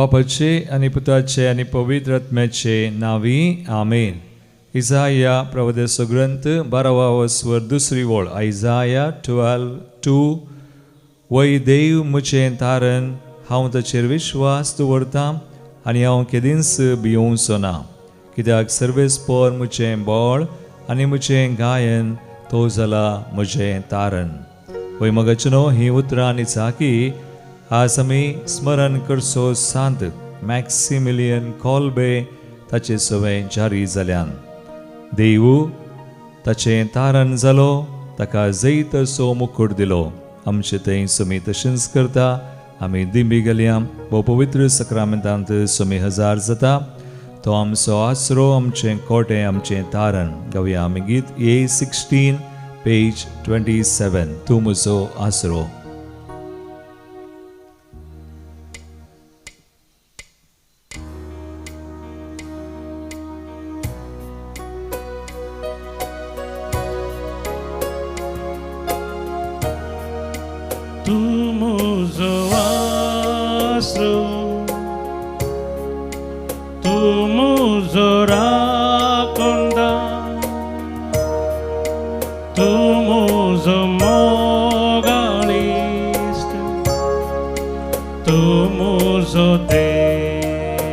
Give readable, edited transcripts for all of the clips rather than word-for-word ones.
बापाचे आणि पुताचे आणि पवित्र आत्म्याचे नावी आमेन. इसाया प्रवदेचो ग्रंथ 12वा स्वर दुसरी ओळ. आयजाया 12:2. वै देव मुचें तारण, हांव ताचेर विश्वास दवरतां आनी हांव केदींच भियोवचो ना. कित्याक सर्वेस्पर मुचें बळ आनी मुचें गायन, तो जाला म्हजें तारण. वै मगचनो ही उतरां आनी चाकी आज आमी स्मरण करचो सांत मॅक्सिमिलियन कॉल्बे ताचे सवय जारी जाल्यान. देव ताचें तारण जालो, ताका जैतसो मुकुट दिलो. आमचे थंय सुमी तशेंच करता. आमी दिंबी गेल्या भोव पवित्र सक्रामेंतांत सुमी हजार जाता. तो आमचो आसरो, आमचें कोटें, आमचें तारण. गावया आमी गीत A16 पेज 27. तूं म्हजो आसरो. तूं म्हजो आसरो, तूं म्हजो राखणदार, तूं म्हजो मोगाळ इश्ट, तूं म्हजो देव.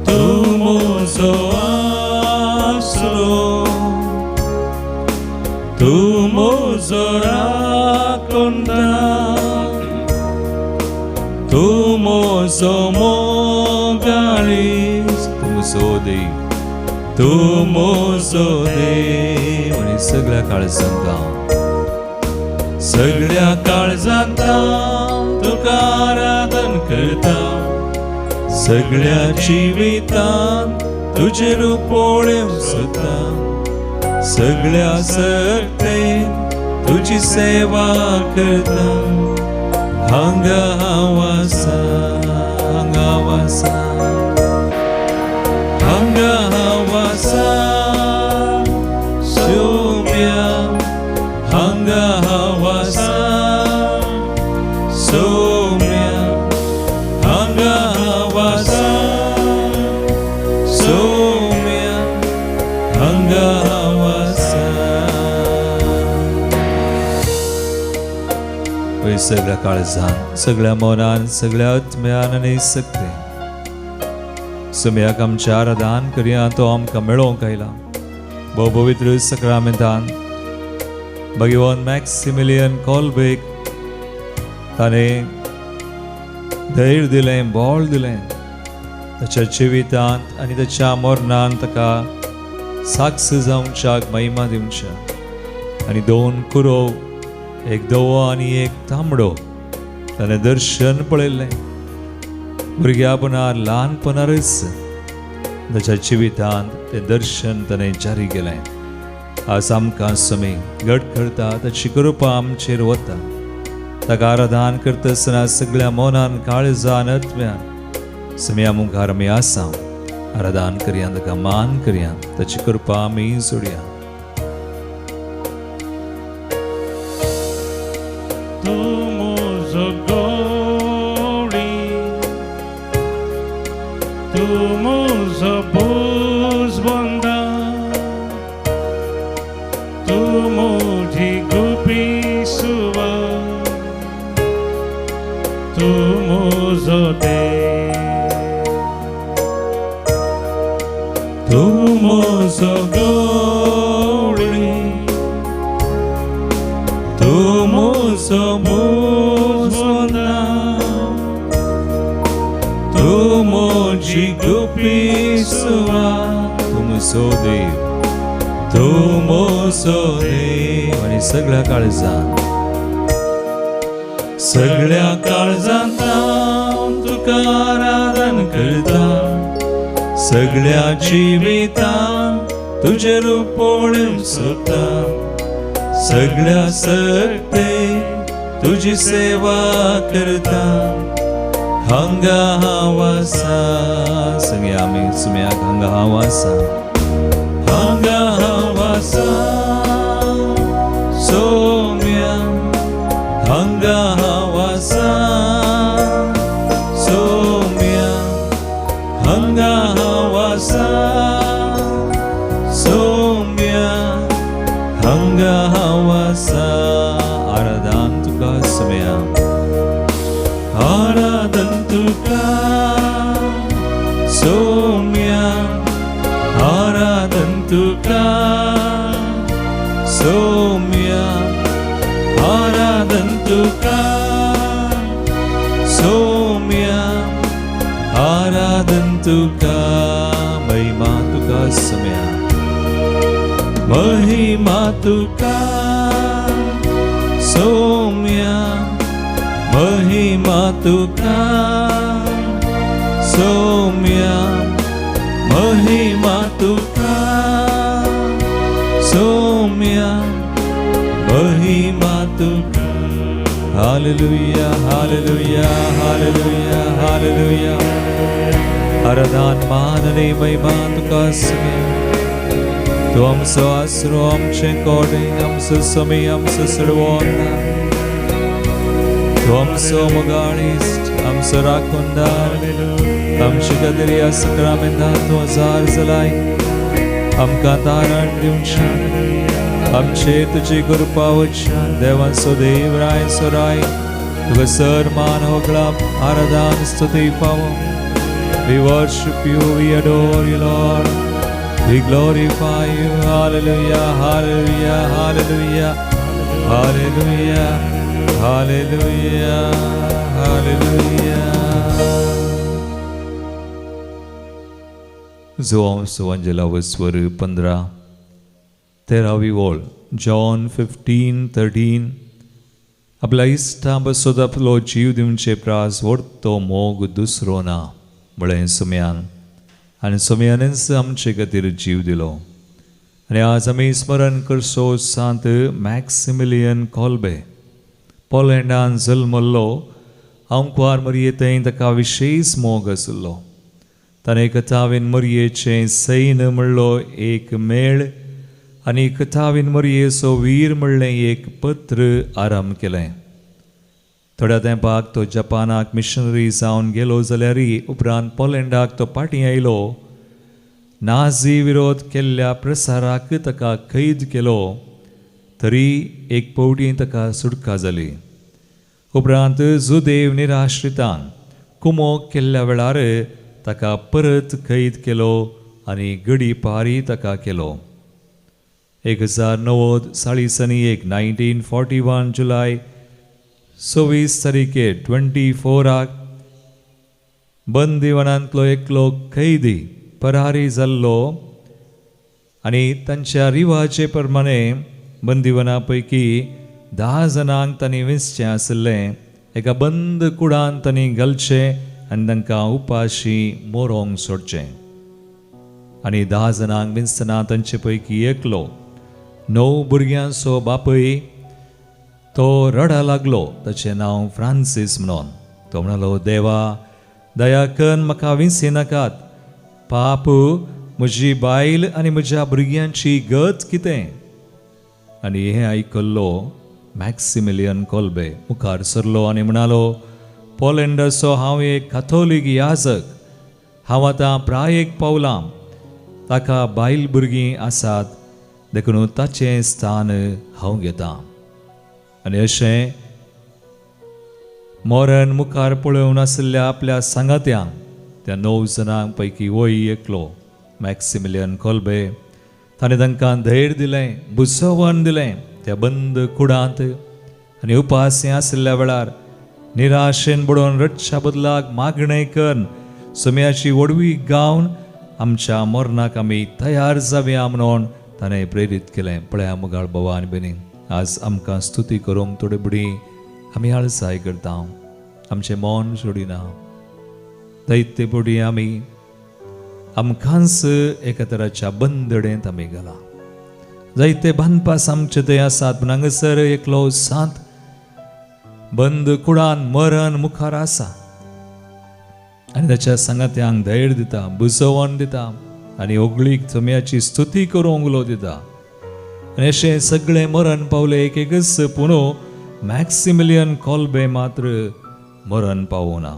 तूं म्हजो आसरो, तूं म्हजो राखणदार, तूं म्हजो मोगाळ इश्ट, तूं म्हजो देव, तूं म्हजो देव. आनी सगळ्या काळजांत, सगळ्या काळजांत तुका आराधन करता. सगळ्या जिवितांत तुजें रूप पळोवंक सोदता. सगळ्या सर्तेन तुजी सेवा करता. हांगा हांव आसा, हांगा हांव आसा, हांगा हांव आसा सोम्या. हांगा हांव आसा सोम्या. हांगा हांव आसा सोम्या. हांगा हांव आसा. वय सगळ्या काळजान, सगळ्या मनान, सगळ्या आत्म्यान आनी सक्तीन सुमयाक आमचें आराधन करया. तो आमकां मेळोवंक आयला भोव पवित्र सक्रामेंतान. भगवान मॅक्सिमिलियन कॉल्बेक ताणें धैर्य दिलें, बळ दिलें. ताच्या जिवितांत आनी ताच्या मरणांत ताका साक्ष जावच्याक, महिमा दिवच्या. आनी 2 कुरो, एक धवो आनी एक तांबडो ताणें दर्शन पळयल्लें. भुरग्यापणार, ल्हानपणारच ताच्या जिवितांत तें दर्शन ताणें जारी केलें. आज आमकां सुमी घट करता, ताची कृपा आमचेर वता. ताका आराधन करता आसतना सगळ्या मनान, काळजान, आत्म्यान सुमया मुखार आमी आसा. आराधन करया, ताका मान करया, ताची कृपा आमी जोडया. तूं म्हजो गवळी, तूं म्हजो भुजबंदार, तूं म्हजी गुपी सुवात, तूं म्हजो देव. तूं म्हजो गवळी, तूं म्हजो भुजबंदार, तूं म्हजी गुपी सुवात, तूं म्हजो देव, तूं म्हजो देव. आनी सगळ्या काळजान, सगळ्या काळजांत तुका आराधन करता. सगळ्या जिवितांत तुजें रूप पळोवंक सोदता. सगळ्या सर्तेन तुजी सेवा करता. हांगा हांव आसा. सगळ्या आमी सुमयाक हांगा हांव आसा. हांगा हांव आसा सोम्या. हांगा हांव आसा समया आराधन तुका सौम्या आराधन तुका सौम्या आराधन तुका सौम्या आराधन तुका महिमा तुका सम्या महिमा तुका सौम्या महिमा तुका सौम्या महिमा तुका सौम्या महिमा तुका हालेलुया हालेलुया हालेलुया हालेलुया आराधन मानने महिमा तुका सम्या तू आमचो आसरो आमचे कोडे आमचो समय आमचो सडवोना तू आमचो मोगाळीस्ट आमचो राखणदार आमची गदरी सक्रामेंतान तू हजार जलाय आमकां तारण दिवच्या आमचे तुजी कृपा वचच्या देवाचो देव राय सोराय तुका सर मान होगळा आराधन स्तुती पावो We worship you, we adore you, Lord. We glorify you. Hallelujah, hallelujah, hallelujah, hallelujah, hallelujah, hallelujah. जो अंजला वस्वर 15-13 ओळ जॉन 15:13 आपल्या इश्टा बसोद आपलो जीव दिवचे प्रास व्हरतो मोग दुसरो ना म्हळें सुम्यान आनी सुम्यानच आमचे खातीर जीव दिलो आनी आज आमी स्मरण करचो सांत मॅक्सिमिलियन कॉल्बे पोलंडान जल्मल्लो आंकवार मरयेंत ताका विशेश मोग आशिल्लो ताणें कथावीन मरयेचें सैन म्हणलो एक मेळ आनी कथावीन मरयेचो वीर म्हणलें एक पत्र आराम केलें थोड्या तेंपाक तो जपानाक मिशनरी जावन गेलो जाल्यारय उपरांत पोलंडाक तो फाटीं आयलो नाझी विरोध केल्ल्या प्रसाराक ताका कैद केलो तरी एक फावटी ताका सुटका जाली उपरांत जुदेव निराश्रितांक कुमोग केल्ल्या वेळार ताका परत कैद केलो आनी गडीपारी ताका केलो 1990 सालिसांनी 1941 जुलय 26 तारीखे 24 बंदिवानांतलो एकलो कैदी परारी जाल्लो आनी तांच्या रिवाजे प्रमाणे बंदिवाना पैकी 10 जाणांक तांणी विंचचें आशिल्लें एका बंद कुडांत तांणी घालचें आनी तांकां उपाशी मोरोंक सोडचें आनी 10 जाणांक विंचतना तांचे पैकी एकलो 9 भुरग्यांचो बापूय तो रडा लागलो ताचें नांव फ्रांसीस म्हणून तो म्हणलो देवा दया कर म्हाका विंची नाकात पाप म्हजी बायल आनी म्हज्या भुरग्यांची गत कितें आनी हें आयकल्लो मॅक्सिमिलियन कॉल्बे मुखार सरलो आनी म्हणालो पोलंडाचो हांव एक कॅथोलीक याजक हांव आतां प्रायेक पावलां ताका बायल भुरगीं आसात देखून ताचें स्थान हांव घेतां आनी अशें मोरण मुखार पळोवन आशिल्ल्या आपल्या सांगात्यांक त्या 9 जाणांक पैकी वय एकलो मॅक्सिमिलियन कॉल्बे ताणें तांकां धैर्य दिलें बुसवण दिलें त्या बंद कुडांत आनी उपासी आशिल्ल्या वेळार निराशेन बुडोवन रडच्या बदलाक मागणें करून सुम्याची वडवी गावन आमच्या मरणाक आमी तयार जावया म्हणून ताणें प्रेरीत केलें पळया मुगाळ बोवा आनी भयणी आज आमकां स्तुती करूंक थोडी बुडी आमी आळसाय करता आमचें मन सोडिना दैत्य बुडी आमी आमकांच एका तराच्या बंदडेंत आमी घाला जायते बांदपास आमचे थंय आसात पूण हांगासर एकलो सांत बंद कुडान मरण मुखार आसा आनी ताच्या सांगात्यांक धैर्य दिता बुजवण दिता आनी ओगळीक सुम्याची स्तुती करूंक उलो दिता आनी अशें सगळें मरण पावलें एक एकच पूण मॅक्सिमिलियन कॉल्बे मात्र मरण पावूना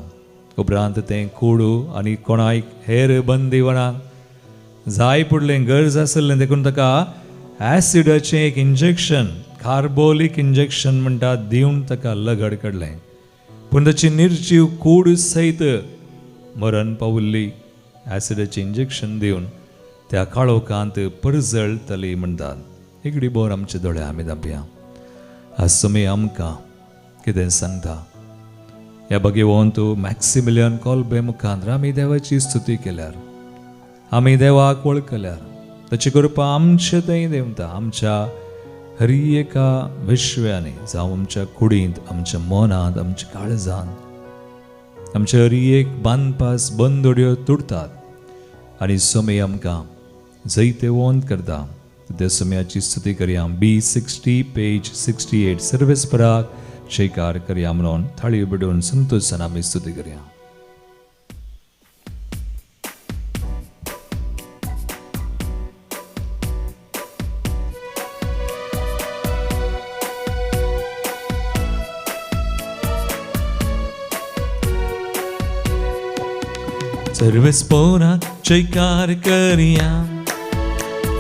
उपरांत तें कोडू आनी कोणाक हेर बंदिवानाक जाय पडलें गरज आसलें देखून ताका ॲसिडाचें एक इंजेक्शन कार्बोलिक इंजेक्शन म्हणटा दिवन ताका लगड काडलें, पूण ताची निर्जीव कूड सयत मरण पावल्ली. ॲसिडाचें इंजेक्शन दिवन त्या काळोखांत परजळटली म्हणटात. एक बोर आमचे दोळे आमी धांपया. आज तुमी आमकां कितें सांगता? ह्या भगवंत मॅक्सिमिलियन कॉल्बे मुखांतर आमी देवाची स्तुती केल्यार, आमी देवाक वळखल्यार, ताची कृपा आमचे थंय देंवता. आमच्या हर एका विश्व्यांनी जावं आमच्या कुडींत, आमच्या मनांत, आमच्या काळजांत आमचे हर एक बांदपास बंदोड्यो तुडतात आनी समय आमकां जैते वंत करता. त्या समयाची स्तुती करया. B60 पेज 68 सर्वेस्पराक शेकार करया म्हणून थाळी बिडून संतोषान आमी स्तुती करया. सर्वेस्पराक शेकार करया,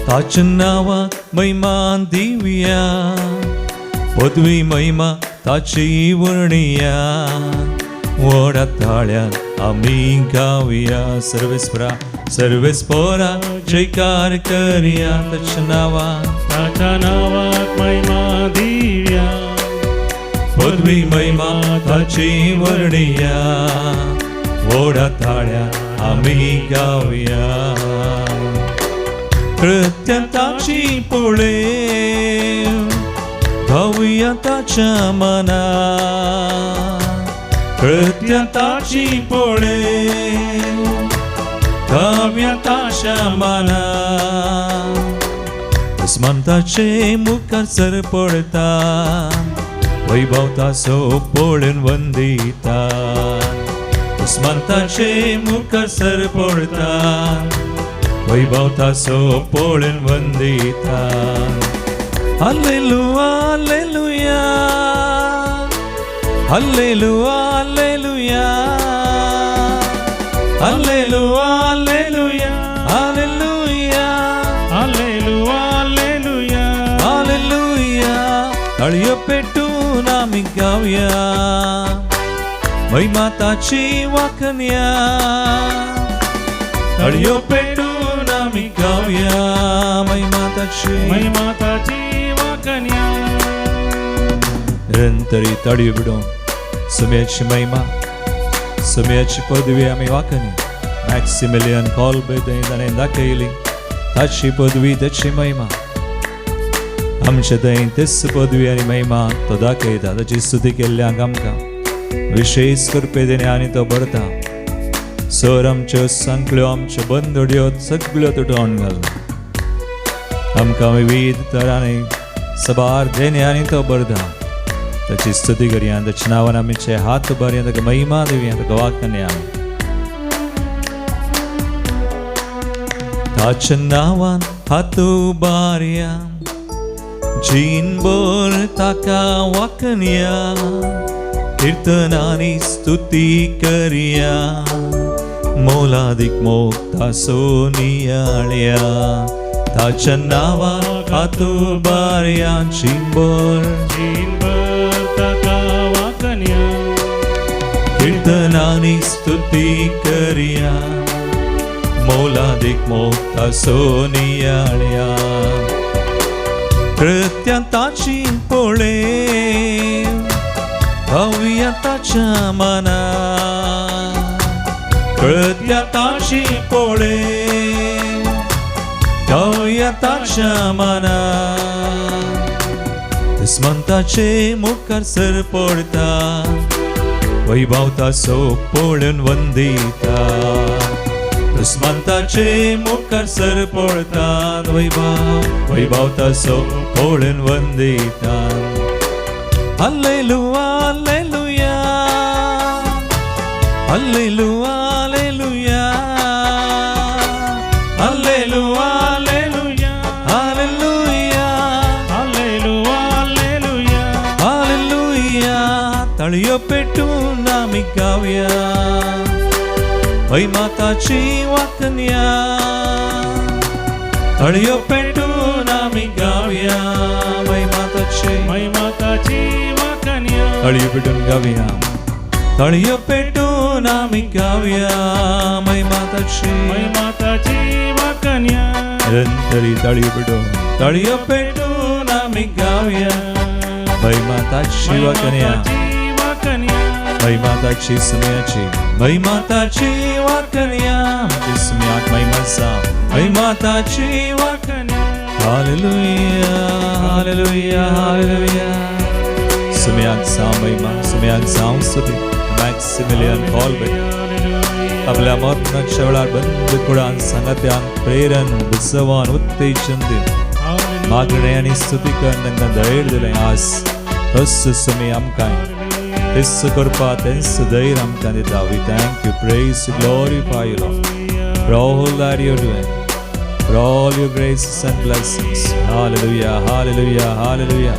ताच्या नावाक महिमा दिवया, पदवी महिमा ताची वर्णिया, व्हडा ताळ्यान आमी गावया. सर्वेस्परा जयकार करया, ताच्या नावाक महिमा दिवया, पदवी महिमा ताची वर्णिया, व्हडा ताळ्यान आमी गावया. कृत्य ताची पळय गावया ताच्या मना, कृत्य ताची पळय गावया ताच्या मना. अस्मंताचे मुखार सर पडता, वैभव ताचो पळोवन वंदिता. अस्मंताचे मुखार सर पडता, वैभव ताचो पळोवन Vandita. Hallelujah hallelujah hallelujah hallelujah hallelujah hallelujah hallelujah hallelujah. ताळयो पेटून आमी गावया, महिमा ताची वाखणया. ताळयो पेटून आमी गावया, महिमा ताची वाखण्या. निरंतरी ताळयो बिडून सुम्याची महिमा, सुम्याची पदवी आमी वाखणी. मॅक्सिमिलियन कॉल्बे ताणें दाखयली, ताची पदवी ताची महिमा. आमचे थंय तेच पदवी आनी महिमा तो दाखयता. ताची स्तुती केल्ल्याक आमकां विशेष कृपे देणे आनी तो भरता. सर आमच्यो सांकल्यो, आमच्यो बंदोड्यो सगळ्यो तुटोवन घालता. आमकां विविध तरांनी सबार देणे आनी तो भरता. ताची स्तुती करया, ताच्या नांवान आमचे हात भरया, ताका महिमा दिवया, ताका वाखण्या. ताच्या नांवान हात उबारया, जीनभर ताका वाखण्या. कीर्तनांनी स्तुती करया, मोलादीक मोग ताचो नियाळया. ताच्या नांवान हात उबारया, जीनभर ताका वाखण्या. कीर्तनांनी स्तुती करया, मोलादीक मोग ताचो नियाळया. कृत्य ताची पळय गावया ताच्या मना, कृत्य ताची पळय गावया ताच्या मना. अस्मंताचे मुखार सर पडता, वैभव ताचो पळोवन वंदिता. अस्मंताचे मुखार सर पडता, वैभव ताचो पळोवन Vandita. Hallelujah hallelujah hallelujah hallelujah hallelujah hallelujah hallelujah hallelujah. ताळयो पेटून आमी गावया, महिमा ताची वाखण्या. ताळयो पेटून आमी गावया, महिमा ताची तळयो पेटून गाऊया, तळयो पेटून आम्ही गाऊया महिमा ताची वाकन्या निरंतरी तळयो पेटून आम्ही गाऊया महिमा ताची वाकन्या महिमा ताची सुम्याची महिमा ताची वाकन्या सुम्याक महिमा सा महिमा ताची वाकन्या हालेलुया हालेलुया हालेलुया सुम्याक सा महिमा सुम्याक जाऊन स्तुती मॅक्सिमिलियन कॉलबे आपल्या मरणाच्या वेळार बंद कुळान सांगात्यांक प्रेरण उत्सवान उत्तेजन दिवन मागणे आनी स्तुती करून तांकां धैर्य दिलें आज तस सुमी आमकां तेच करपा तेच धैर्य आमकां दिता वी thank you praise glorify you lord for all that you're doing for all your graces and blessings hallelujah hallelujah hallelujah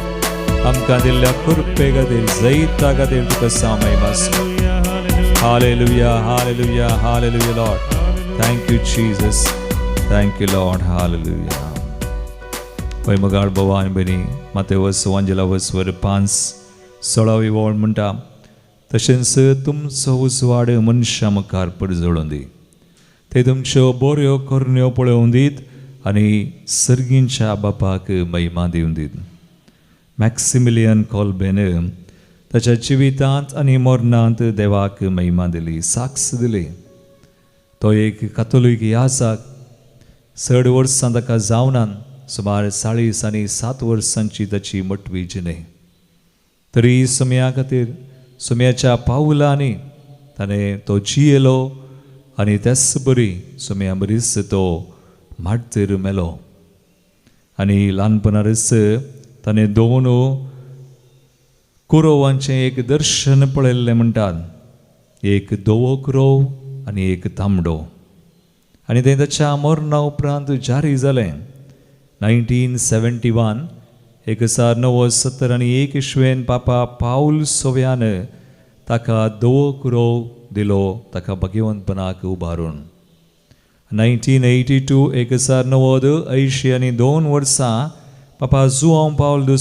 आमकां दिल्ल्या कृपे खातीर जैता खातीर तुका सामय मास hallelujah hallelujah hallelujah Lord thank you Jesus thank you Lord hallelujah वैमगाळ भवान बनी मातेवस वांजलावसवर 5:16 वोळ म्हणटा तशेंच तुमचो उजवाड मनशा मुखार पडजळून दी ते तुमच्यो बऱ्यो करण्यो पळोवन दीत आनी सर्गींच्या बापाक महिमा दिवन दीत मॅक्सिमिलियन कॉलबेन ताच्या जिवितांत आनी मरणांत देवाक महिमा दिली साक्ष दिली तो एक कातोलीक यासाक 6 वर्सां ताका जावनान सुमार 40 आनी 7 वर्सांची ताची मटवी जिणे तरी सुम्या खातीर सुम्याच्या पावलांनी ताणें तो जियेलो आनी त्याच बरी सुम्या बरीच तो माडतेर मेलो आनी ल्हानपणारच ताणें 2 कुरोवांचें एक दर्शन पळयल्लें म्हणटात एक धवो कुरोव आनी एक तांबडो आनी तें ताच्या मरणा उपरांत जारी जालें 1971 1971 पापा पाऊल 6व्यान ताका धवो कुरोव दिलो ताका भगवंतपणाक उबारून 1982 1982 वर्सां पापा जुआंव पाऊल 2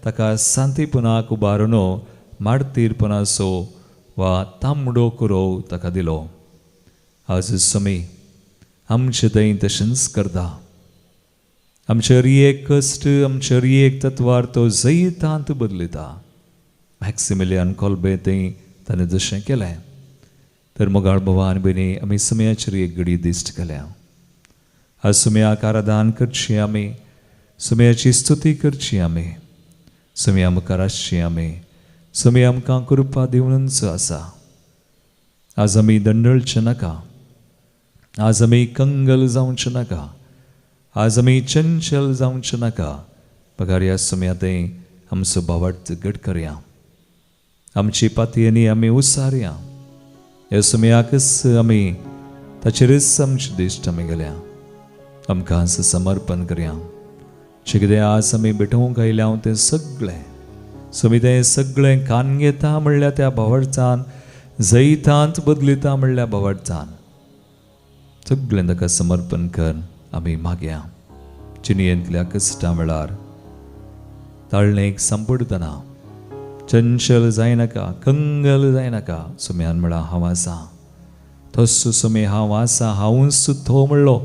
ताका सांतीपणाक उबारून माडतीरपणाचो वा तांबडो कुरोव ताका दिलो आज समी आमचे थंय तशेंच करता आमचे रियेक कश्ट आमचे रियेक तत्वार तो जैतांत बदलिता मॅक्सिमिलियन कॉलबे थंय ताणें जशें केलें तर मोगाळ भवान बेनी आमी सुम्याचेर एक घडी दिश्ट केल्या आज सुम्याक आराधन करची आमी सुम्याची स्तुती करची आमी सुम्या मुखार आसची आमी सुम्या आमकां कृपा दिवनच आसा आज आमी दंडळचे नाका आज आमी कंगल जावचे नाका आज आमी चंचल जावचे नाका पगार ह्या सुम्या थंय आमचो भावार्थ घट करया आमची पातयेनी आमी उसारया ह्या सुम्याकच आमी ताचेरच आमचे दिश्ट आमी गेल्या आमकां समर्पण करया जे कितें आज आमी भेटोवंक आयल्या तें सगळें सुमी तें सगळें कान घेता म्हणल्यार त्या भावार्थान जैतांत बदलिता म्हणल्यार भावार्थान सगळें ताका समर्पण कर आमी मागया जिणयेंतल्या कश्टां वेळार ताळणेक सांपडतना चंचल जायनाका कंगल जायनाका सुम्यान म्हळ्यार हांव आसा तसो सुमी हांव आसा हांवूच तो म्हणलो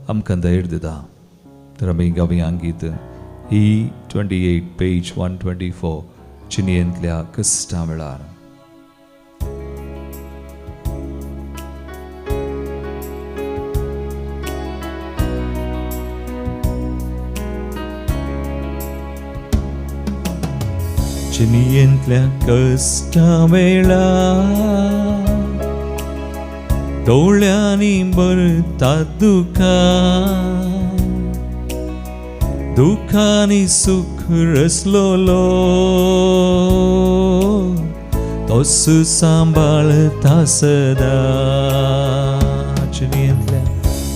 आमकां धैर्य दिता तर आमी गावया गीत E28 पेज 124 जिणयेंतल्या कश्टां वेळार जिणयेंतल्या कश्टां वेळार दोळ्यांनी भरता दुखानी सुख रसलोलो तोस सांबाळता सदा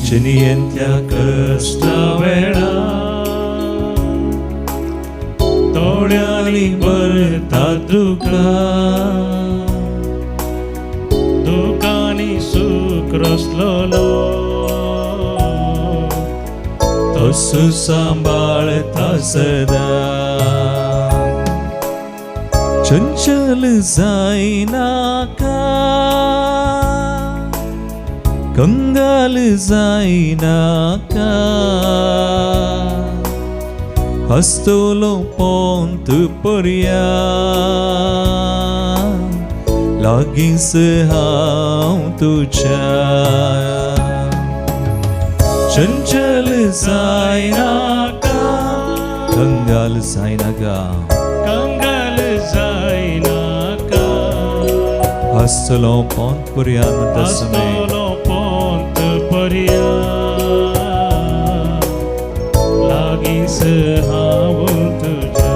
जिणयेंतल्या कश्टा वेळार दोळ्यांनी भरता दुखानी सुख रसलोलो तोस सांबाळता सदा चंचल जाईना का कंगाल जाईना का हस्तलो पोंत पर्या लागींस हांव तुझ्या चंचल जाईना का कंगाल जाईना का कंगाल जाईना का हस्तलो पोंत पर्या दसमे हस्तलो पोंत पर्या लागींस हांव तुझ्या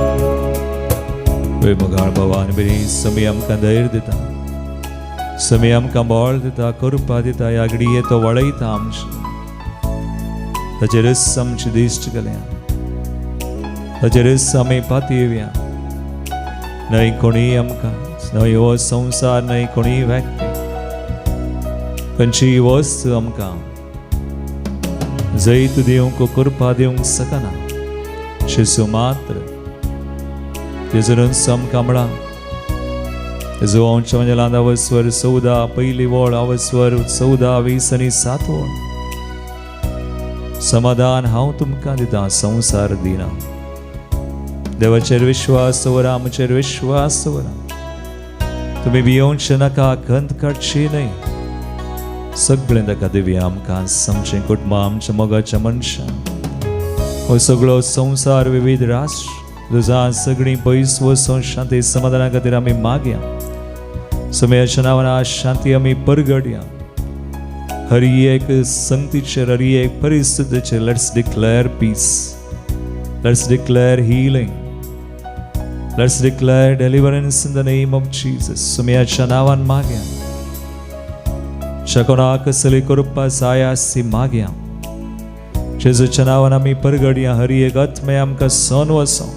वेमगाळ भवान बरी समय आमकां धैर्य दिता समय आमकां बळ दिता कृपा दिता ह्या घडये तो वळयता आमचे ताचेरच आमचे दिश्ट केल्या ताचेरच आमी पाती येवया न्हय कोणी आमकां न्हय हो संवसार न्हय कोणी व्यक्ती खंयची वस्त आमकां जैत दिवंक कृपा दिवंक सकना शिशु मात्र तेजूनच आमकां म्हणा तेजो अंश म्हणजे अवस्वर 14 पहिली वळ अवस्वर 14 20 आनी 7 वळ समाधान हांव तुमकां दिता संवसार दिना देवाचेर विश्वास दवरा आमचेर विश्वास दवरा तुमी भियोंचे नाका खंत काडची न्हय सगळें ताका दिवया आमकां आमचें कुटुंब आमच्या मोगाच्या मनशां हो सगळो संवसार विविध राष्ट्र तुझा सगळी पयस वचून शांती समाधाना खातीर आमी मागया समयाच्या नांवान शांती आमी परगडया हर एक संगतीचेर हर एक परिस्थितीचेर let's declare peace let's declare healing let's declare deliverance in the name of Jesus समयाच्या नांवान मागया शकोनाक कसली कृपा सायासी मागया जेजूच्या नांवान आमी परगडया हर एक आत्मे आमकां सोन वचो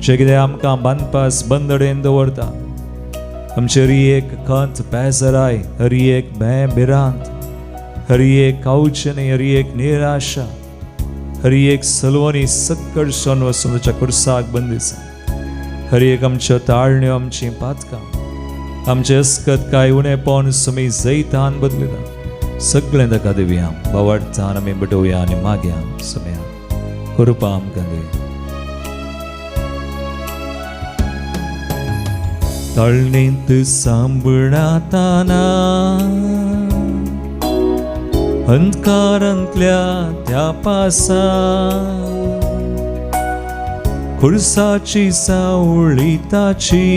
जे कितें आमकां बांदपास बंदडेन दवरता आमची हरी एक खंत बेजाराय हरी एक भिरांत हरी एक कावचणी हरी एक निराशा हरी एक सलवणी सक्कड सोन वचून तुज्या कुर्साक बंदिसा हरी एक आमच्यो ताळण्यो आमची पातकां आमचे अस्कत काय उणेपण सुमी जैतान बदलिता सगळें ताका दिवया बावडतान आमी बटोवया आनी मागया सुम्या कृपा आमकां दी तळणींत सांबळाताना अंधकारांतल्या त्या पासा खुर्साची सावळी ताची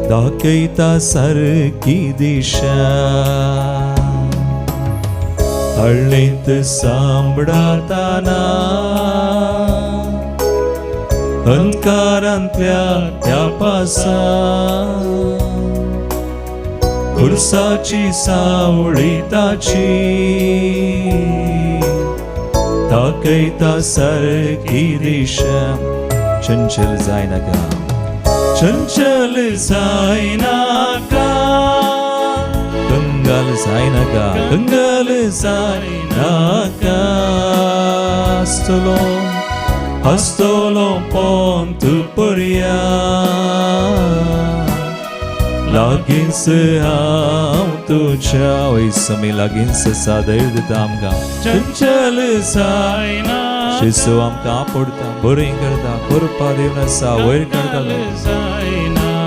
दाखयता सारकी दिशा तळणींत सांबळाताना अंधकारांतल्या त्या पासा खुर्साची सावळी ताची दाखयता सारकी दिशा चंचल जायनाका चंचल जायनाका कंगाल जायनाका कंगाल जायनाका हस्तलो पोंत पर्या लागींस हांव तुज्या वैसमी लागींस सादर दिता आमकां चंचल जायना शिशू आमकां पडता बरें करता कृपा दिवन आसा वयर काडटा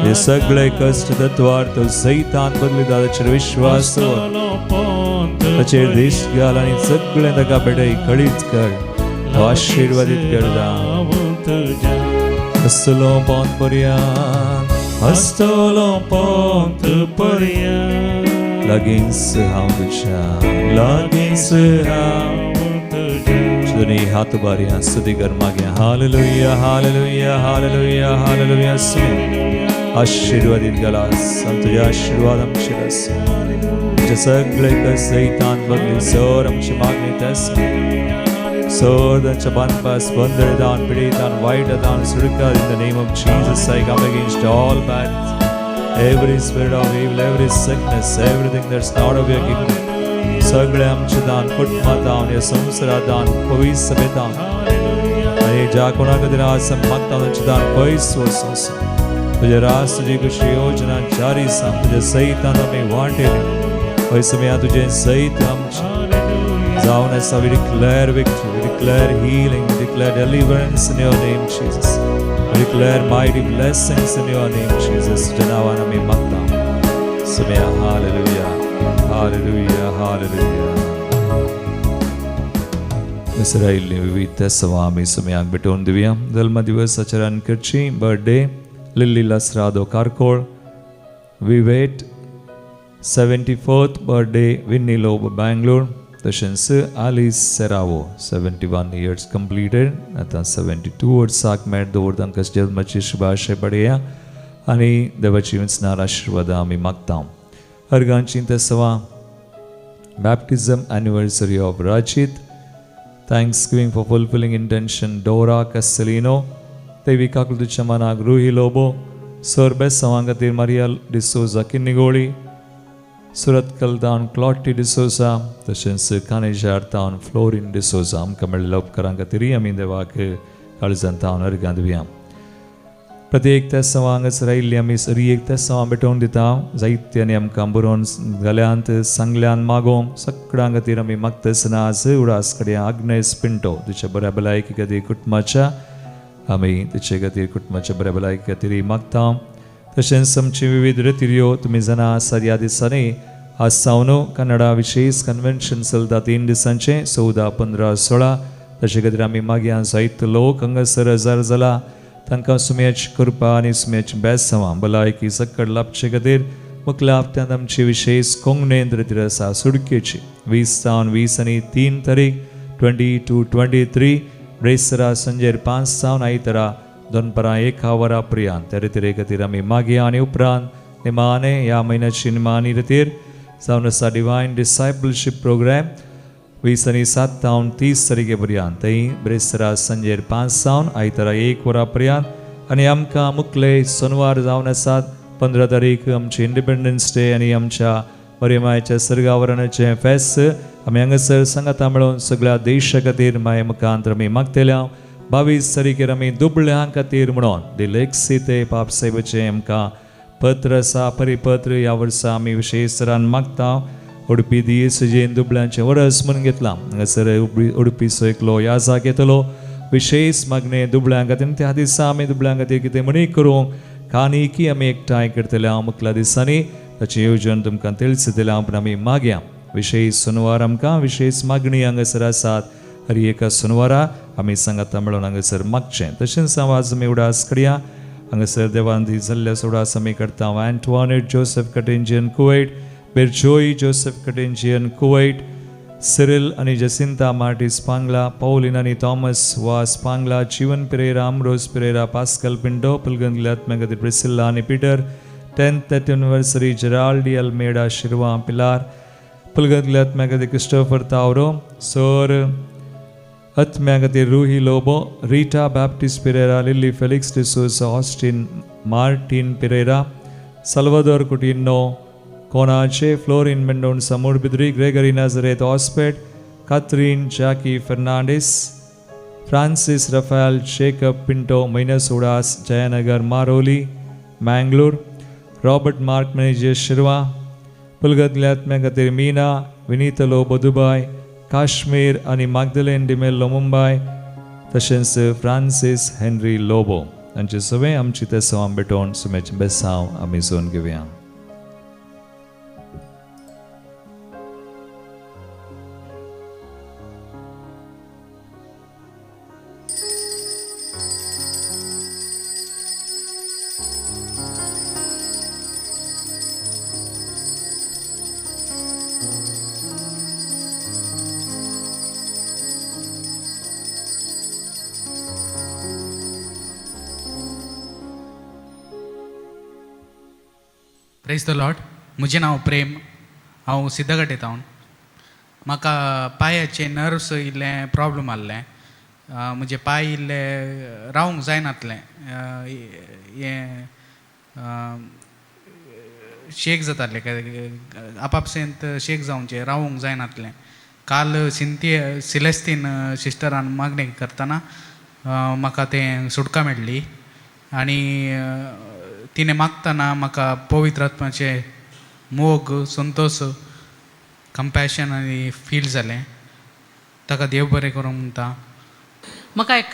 हे सगळे कश्ट तत्वार तो सैतान बदलिता ताचेर विश्वास ताचेर दिश्ट घाल आनी सगळें ताका बेडय खडीच कर आशीर्वादित करता हस्तलो पोंत पर्या हस्तलो पोंत पर्या लागींस हांव तुज्या लागींस हांव तुज्या हात बारया स्तुती कर मागया हालेलुया हालेलुया हालेलुया हालेलुया आशीर्वादित घाला तुझे आशीर्वाद आमचेर आसा तुझे सगळे कस सैतान बदली सर आमची मागणी तेच Sir, Chabanpas, Bandaradan, Piditan, Vaitadan, Surika, in the name of Jesus, I come against all bad, every spirit of evil, every sickness, everything that's not of your kingdom. Saglam Chidan, Putmatan, Yasumsaradan, Pavisabetan, ज्या कोणा खातीर आसा मागता चितान पयस वचोस तुझे रास तुजी कशी योजना जारी सांग तुझे सैतान आमी वांटेली पयस आमी तुझे सैत आमचे जावन आसा we declare victory, we declare healing, we declare deliverance in your name Jesus, we declare mighty blessings in your name Jesus. तुझ्या नावान आमी मागता समेया हालेलुया हालेलुया हालेलुया. इस्रायेलने विविध सवामी समयांक भेटवून दिवया. जल्म दिवसाच्या रानकरची बर्थडे लिली लसरादो कारकोळ. विवेट 74th birthday Winnie Lobo Bangalore. तशेंच आलिस सेरावो 71 years completed. आता 72 वर्साक मेळ दवर तांकां जल्माची शुभाशय पडया आनी देवाची विंचणार आशिर्वाद आमी मागता. अर्गांची तेसवा बॅप्टिझम एनिवर्सरी ऑफ राजीत. Thanksgiving for fulfilling intention Dora Castellino. Devi Kakultuच्या मनाक रुही लोबो. सोरबेस सवांगातीर मारिया डिसोजा किन्निगोळी. सुरत कलदान क्लॉटी डिसोजा. तशेंच कानेजार तावन फ्लोरिन डिसोजा. आमकां मेळिल्ल्या उपकारां खातीर आमी देवाक काळजांत तावन अर्गां दिवया. प्रत्येक तेसांव हांगासर आयिल्ली आमी सरी एक तेसांव भेटोवन दिता. जायत्यांनी आमकां बरोवन गल्यांत सांगल्यान मागोवंक सगळ्यां खातीर आमी मागता आज उडास कडेन आग्नेस पिंटो तुज्या बऱ्या भलायकी खातीर कुटुंबाच्या आमी तुजे खातीर कुटुंबाच्या बऱ्या भलायकी खातीर मागता. तशेंच आमची विविध रितीरियो तुमी जाणा आसात. ह्या दिसांनी आज सावन कन्नडा विशेष कन्वेन्शन चलता 3 दिसांचे 14, 15, 16. ताचे खातीर आमी मागया जायतो लोक हांगासर हजर जाला. तांकां सुमयाची कृपा आनी सुमयाची बेसांवां भलायकी सकट लाभचे खातीर मुखल्या हप्त्यांत आमची विशेष कोंगणेंत रितीर आसा सुडकेची 20 आनी 3 तारीख 20 to 23. ब्रेसरा संजेर 5 सावन आयतारा 2 वरां पर्यंत त्या रितीरे खातीर आमी मागया. आनी उपरांत निमाणे ह्या म्हयन्याची निमाणी रितीर जावन आसा डिवायन डिसायपलशीप प्रोग्राम 20 आनी 7 तावन 30 तारखे पर्यंत. थंय ब्रेसरा संजेर 5 सावन आयतारा 1 वरां पर्यंत. आनी आमकां मुखले सोनवार जावन आसात 15 तारीख आमचे इंडिपेंडन्स डे आनी आमच्या मरियमायेच्या सर्गावरणाचे फेस्त आमी हांगासर सांगाता मेळोवन सगळ्या देशा खातीर माये मुखांत आमी मागतल्या. 22 तारखेर आमी दुबळ्यां खातीर म्हणून दिलेक्सिते पापसाहेबाचें आमकां पत्र आसा परिपत्र ह्या वर्सा आमी विशेश तरान मागता. उडपी दियेसुजेन दुबळ्यांचें वरस म्हणून घेतलां. हांगासर उडपीचो एकलो याजाक येतलो विशेष मागणे दुबळ्यां खातीर. त्या दिसा आमी दुबळ्यां खातीर कितें म्हणी करूं कानिकी आमी एकठांय करतले हांव मुखल्या दिसांनी ताचें येवजण तुमकां ತಿಳಿಸಿದಿಲ್ಲ पण आमी मागया. विशेष सोनवार आमकां विशेष मागणी हांगासर आसात. हरी एका सोनवारा आमी सांगाता मेळोन हांगासर मागचें. तशेंच आवाज आमी उडास करया. हांगासर देवान दी जाल्ल्या उडास आमी करता. एंटवानेट जोसेफ कटेंजियन कुवेट. बेरजोई जोसेफ कटेंजियन कुवेट. सिरिल आणि जसिंता मार्टिस पांगला. पौलिन आणि Thomas Vas Pangala. Jeevan Pereira Ambrose Pereira Pascal Pinto. पुलगंगल्यात मेगदी प्रिसिल्ला आणि Peter. 10th anniversary Geraldine Almeida Shirva Pilar. पुलगंगल्यात मेगदी क्रिस्टोफर तावरो. सोर आत्म्यागती Ruhi Lobo. Rita Baptist Pereira. Lily Felix D'Souza. Austin Martin Pereira. Salvador Coutinho कोनाचे. फ्लोरिन मेंडोन्सा मुरबिद्री. ग्रेगरी नाजरेत ऑस्पेट. Catherine Jackie Fernandes. Francis Raphael Jacob Pinto मैनसोडास Jayanagar Maroli Mangalore. Robert Mark manager Shirva. पुलगंगल्यात मेगती मीना विनीता लोबो दुबय. काश्मीर आणि मागदलेन डिमेल्लो मुंबय. तशेंच फ्रांसिस हेनरी लोबो हांचे सगळे आमची ते सवां भेटोवन सुमेचे बेसांव आमी जोन घेवया. Praise the Lord. म्हजें नांव प्रेम. हांव सिद्धगट येतावन. म्हाका पांयाचे नर्व्स इल्लें प्रॉब्लम आहलें. म्हजे पांय इल्ले रावंक जायनासलें. हें शेक जाताले आपापसेंत शेक जावचे रावंक जायनासलें. काल सिलेस्तीन सिस्टरान मागणी करतना म्हाका तें सुटका मेळ्ळी आनी तिणें मागतना म्हाका पवित्र आत्म्याचे मोग संतोश कंपॅशन आनी फील जालें. ताका देव बरें करूं म्हणटा. म्हाका एक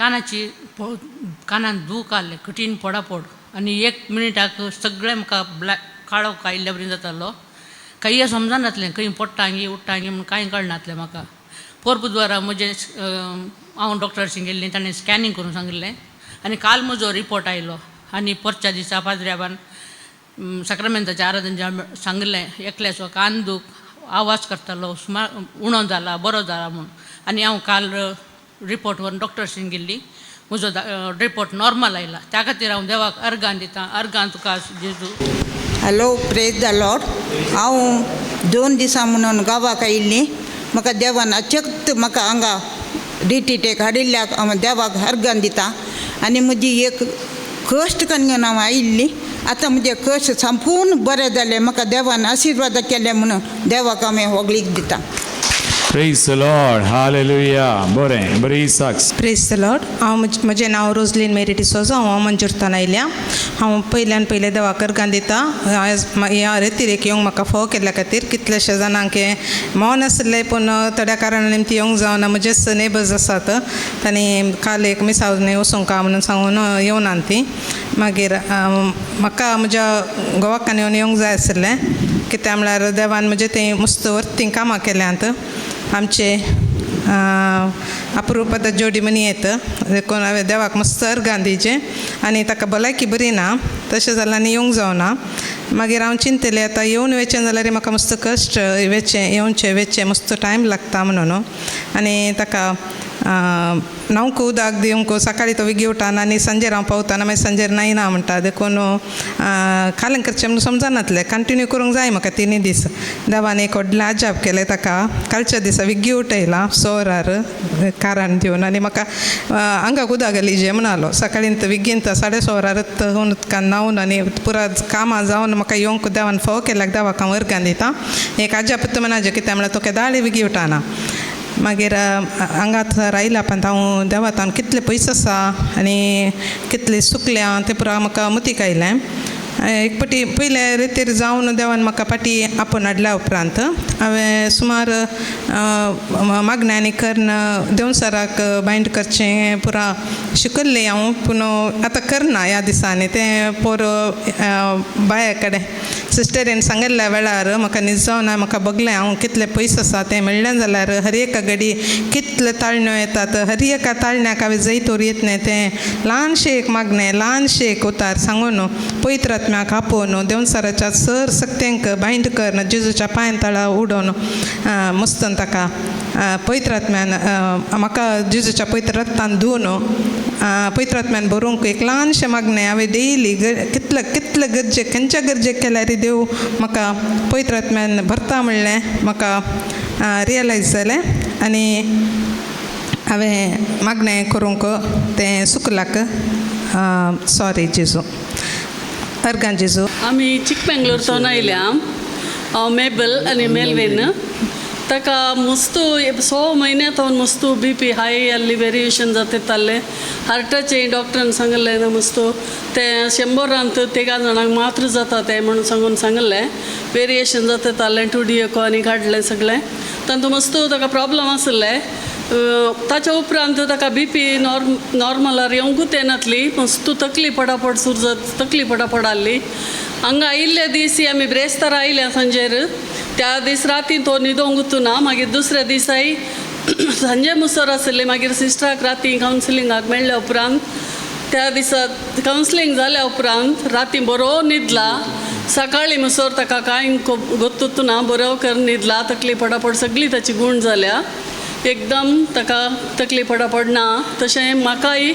कानान दूख आसलें, कठीण पडापड, आनी 1 मिनिटाक सगळें म्हाका काळो आयिल्ल्या बरें जातालो. काही समजनासलें, खंय पडटांगी उडटांगी म्हूण कांय कळनासलें म्हाका. बुधवारा हांव डॉक्टरशी गेल्लें, ताणें स्कॅनिंग करून सांगिल्लें आनी काल म्हजो रिपोर्ट आयलो. आनी परच्या दिसा पाद्र्याबान सक्रामेंताच्या आराधनेच्या सांगिल्लें एकल्याचो कान दूख, आवाज करतालो, उणो जाला, बरो जाला म्हूण. आनी हांव काल रिपोर्ट व्हरून डॉक्टरशी गेल्ली, म्हजो रिपोर्ट नॉर्मल आयला. त्या खातीर हांव देवाक अर्गां दितां. अर्गां तुका जेजू. Hello, praise the Lord. हांव 2 दिसां म्हणून गांवाक आयिल्लीं. म्हाका देवान अचक्त म्हाका हांगा डिटीटेक हाडिल्ल्याक हांव देवाक अर्गां दितां. आनी म्हजी एक कश्ट करून हांव आयिल्लीं. आतां म्हजे कश्ट संपूर्ण बरें जालें. म्हाका देवान आशिर्वाद केले म्हणून देवाक हांवें होगलीक दितां. Praise the Lord. Hallelujah. बरी साक्स. Praise the Lord. हांव म्हजें नांव रोजलीन मेरी डिसोजा. हांव मंजुरतान आयल्या. हांव पयले देवाक अर्गां दितां. ह्या रितीरेक येवंक म्हाका फोव केल्ल्या खातीर. कितलेशे जाणांक मौन आसलें पूण थोड्या कारणान निमती येवंक जावना. म्हजेच नेबर्स आसात, तांणी काल एक मिसावनी वचूंक म्हणून सांगून येवनात तीं. मागीर म्हाका म्हज्या घोवाकान येवंक जाय आसलें, कित्याक म्हळ्यार देवान म्हजें तें मस्त वर्तीं कामां केल्यांत. आमचे अपुरूपाद जोडी मनी येत देखून हांवें देवाक मस्त अर्गां दिवचें. आनी ताका भलायकी बरी ना, तशें जाल्यार आनी येवंक जावना. मागीर हांव चिंतलें आतां येवन वेचें जाल्यार म्हाका मस्त कश्ट येवचें मस्त टायम लागता म्हणून. आनी ताका न्हांवक उदक दिवंक सकाळीं तो विगीवटाना आनी सांजेर हांव पावताना मागीर सांजेर नायना म्हणटा. देखून खालें करचें म्हणून समजनासलें. कंटिन्यू करूंक जाय म्हाका 3 दीस. देवान एक व्हडलें अजाप केलें. ताका कालच्या दिसा विगी उठयला सोरार कारण दिवन आनी म्हाका आंगाक उदक घालीजे म्हणलो. सकाळीं विगीन 16:30 उदकान न्हांवन आनी पुरा कामां जावन म्हाका येवंक देवान फोव केल्याक देवाक हांव अर्गां दितां. एक अजाप म्हणाजें कित्याक म्हळ्यार तो केदाळी विगी उठाना. मागीर हांगात रायल्या पण हांव देवातान कितले पयस आसा आनी कितले सुकल्या तें पुरो म्हाका मतीक आयलें. एक पाटी पयले रितीर जावन देवान म्हाका पाटी आपोवन हाडल्या उपरांत हांवें सुमार मागण्या आनी कर्ण देवसराक बायंड करचें पुरा शिकल्लें हांव. पूण आतां करना ह्या दिसांनी. तें पोर बाया कडेन सिस्टरीन सांगिल्ल्या वेळार म्हाका न्हीद जावना. म्हाका बगलें हांव कितले पयस आसा तें म्हणलें जाल्यार हर एका घडी कितले ताळण्यो येतात. हर एका ताळण्याक हांवें जैतोर येत न्ही तें ल्हानशें एक मागणें ल्हानशें एक उतार सांगून पवित्र आत्म्याक आपोवन देवसराच्या सर सक्तेंक बायंड कर जेजूच्या पांय तळा उडोवन मस्तन ताका पवित्र आत्म्यान म्हाका जेजूच्या पवित्र रक्तान धुवन पवित्र आत्म्यान बरोवंक एक ल्हानशें मागणें हांवें डेली कितले गरजेक खंयच्या गरजेक केल्यार देव म्हाका पवित्र आत्म्यान भरता म्हणलें म्हाका रियलायज जालें. आनी हांवें मागणें करूंक तें सुकलाक सॉरी जेजू. अर्गां जेजू. आमी चिकमंगळूरसावन आयल्या. हांव मेबल आनी मेलवीन. ताका मस्त 6 म्हयन्या तावन मस्त BP हाय आसली, वेरिएशन जातालें. हार्टाचें डॉक्टरान सांगलें ना मस्त तें 100रांत 3 जाणांक मात्र जाता तें म्हणून सांगलें. वेरिएशन जातालें 2D एको आनी काडलें सगळें. तातूंत मस्त ताका प्रॉब्लम आसलें. ताच्या उपरांत ताका BP नॉर्मलार येवंकूच येनासली. मस्त तकली पडापड तकली पडापड आसली. हांगा आयिल्ले दीस आमी ब्रेस्तार आयल्या सांजेर. त्या दीस राती तो न्हिदोंक वचूना. मागीर दुसऱ्या दिसाय सांजे मुसर आसली. मागीर सिस्टराक राती कावन्सिलिंगाक मेळ्ळ्या उपरांत त्या दिसा कावन्सिलींग जाल्या उपरांत राती बरो न्हिदला. सकाळीं मुसर ताका कांय गोत्तूच ना, बरो कर न्हिदला. तकली पडापड सगळी ताची गूण जाल्या. एकदम ताका तकली पडापड ना. तशें म्हाकाय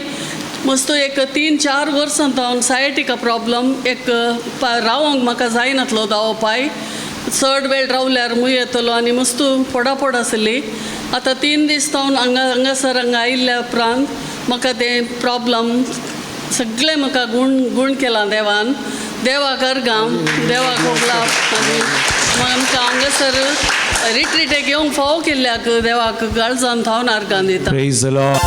मस्त एक 3-4 वर्सां हांव सायटिका प्रॉब्लम एक रावंक म्हाका जायनासलो दावो पाय. चड वेळ रावल्यार मूय येतलो आनी मस्त पडापड आसली. आतां 3 दीस जावन हांगासर आयिल्ल्या उपरांत म्हाका तें प्रॉब्लम सगळें म्हाका गूण केलां देवान. देवाक अर्गां, देवाक होगला. आनी आमकां हांगासर रिट्रीटेक येवंक फाव केल्ल्याक देवाक काळजान थावन अर्गां दिता. Praise the Lord.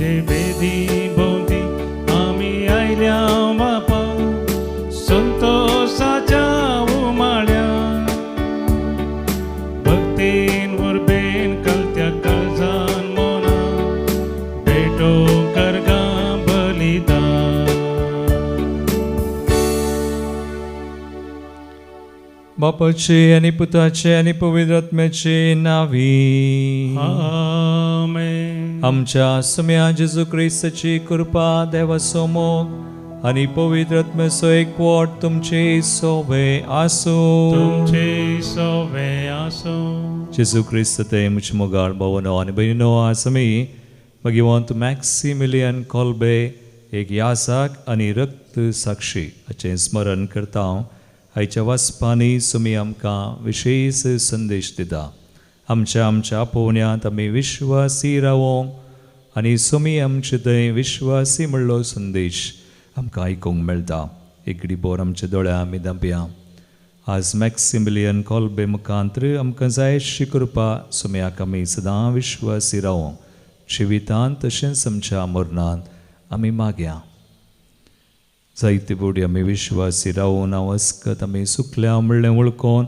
तुजे बेदी भोवती आमी आयल्या बापा संतोषाच्या उमाळ्या भक्तीन वरबेन कलत्या काळजान मोना भेटो करगा बलिदान बापाचे आणि पुताचे आणि पवित्र आत्म्याचे नावी आमेन. आमच्या सुम्या जेजू ख्रिस्ताची कृपा देवाचो मोग आणि पवित्र आत्म्याचो एकवट तुमचे सोबे आसो. तुमचे सोवे आसो. जेजू क्रिस्त ते मुझे मोगाळ भावनो आणि बहिणीनो आज आमी भगवंत मॅक्सिमिलियन कॉल्बे एक याजक आणि रक्त साक्षी हाचें स्मरण करता. आयच्या वाचपांनी तुमी आमकां विशेष संदेश दिता. आमच्या आपोवण्यांत आमी विश्वासी रावोंक आनी तुमी आमचे थंय विश्वासी म्हणलो संदेश आमकां आयकूंक मेळटा. एक घडीभर आमच्या दोळ्यां आमी धांपया. आज मॅक्सिमिलियन कॉल्बे मुखांतर आमकां जाय अशी कृपा सुम्याक आमी सदां विश्वासी रावोंक जिवितांत तशेंच आमच्या मरणांत आमी मागया. जायते बोडी आमी विश्वासी रावून हांव अस्कत आमी सुकल्या म्हणलें वळखोन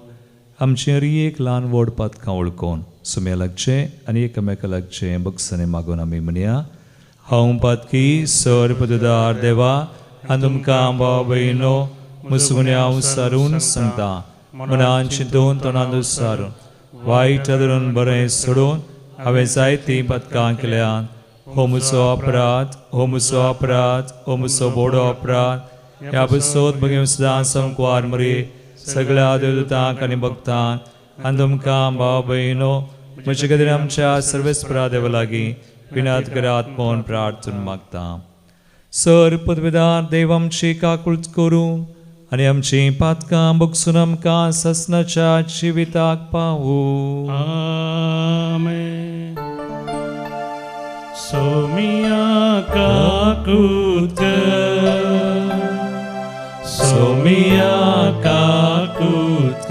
आमचें एक ल्हान व्हड पातकां वळखोन सुम्या लागचें आनी एकामेका लागचें बगसने मागून आमी म्हणया. हांव पातकी सर पददार देवा आनी तुमकां भाव भयणो मुसगुण्या उसारून सांगता. मनान चिंतून तोंडान उसारून वायट धरून बरें सोडून हांवें जायतीं पातकां केल्यान हो म्हजो अपराध, हो म्हजो अपराध, हो म्हजो बोडो अपराध. ह्या बसोत बगेन सदां संकवार मरे सगळ्या देवतांक आनी भक्तांक आनी तुमकां भाव भयणो म्हजे खातीर आमच्या सर्वेस्परा देवा लागीं विनात करात म्हूण प्रार्थना मागता. सर पदवीदार देव आमची काकूळट करूं आनी आमची पातकां बगसून आमकां ससनाच्या जिविताक पावूं. आमेन. सोमिया काकूत सोमिया काकूत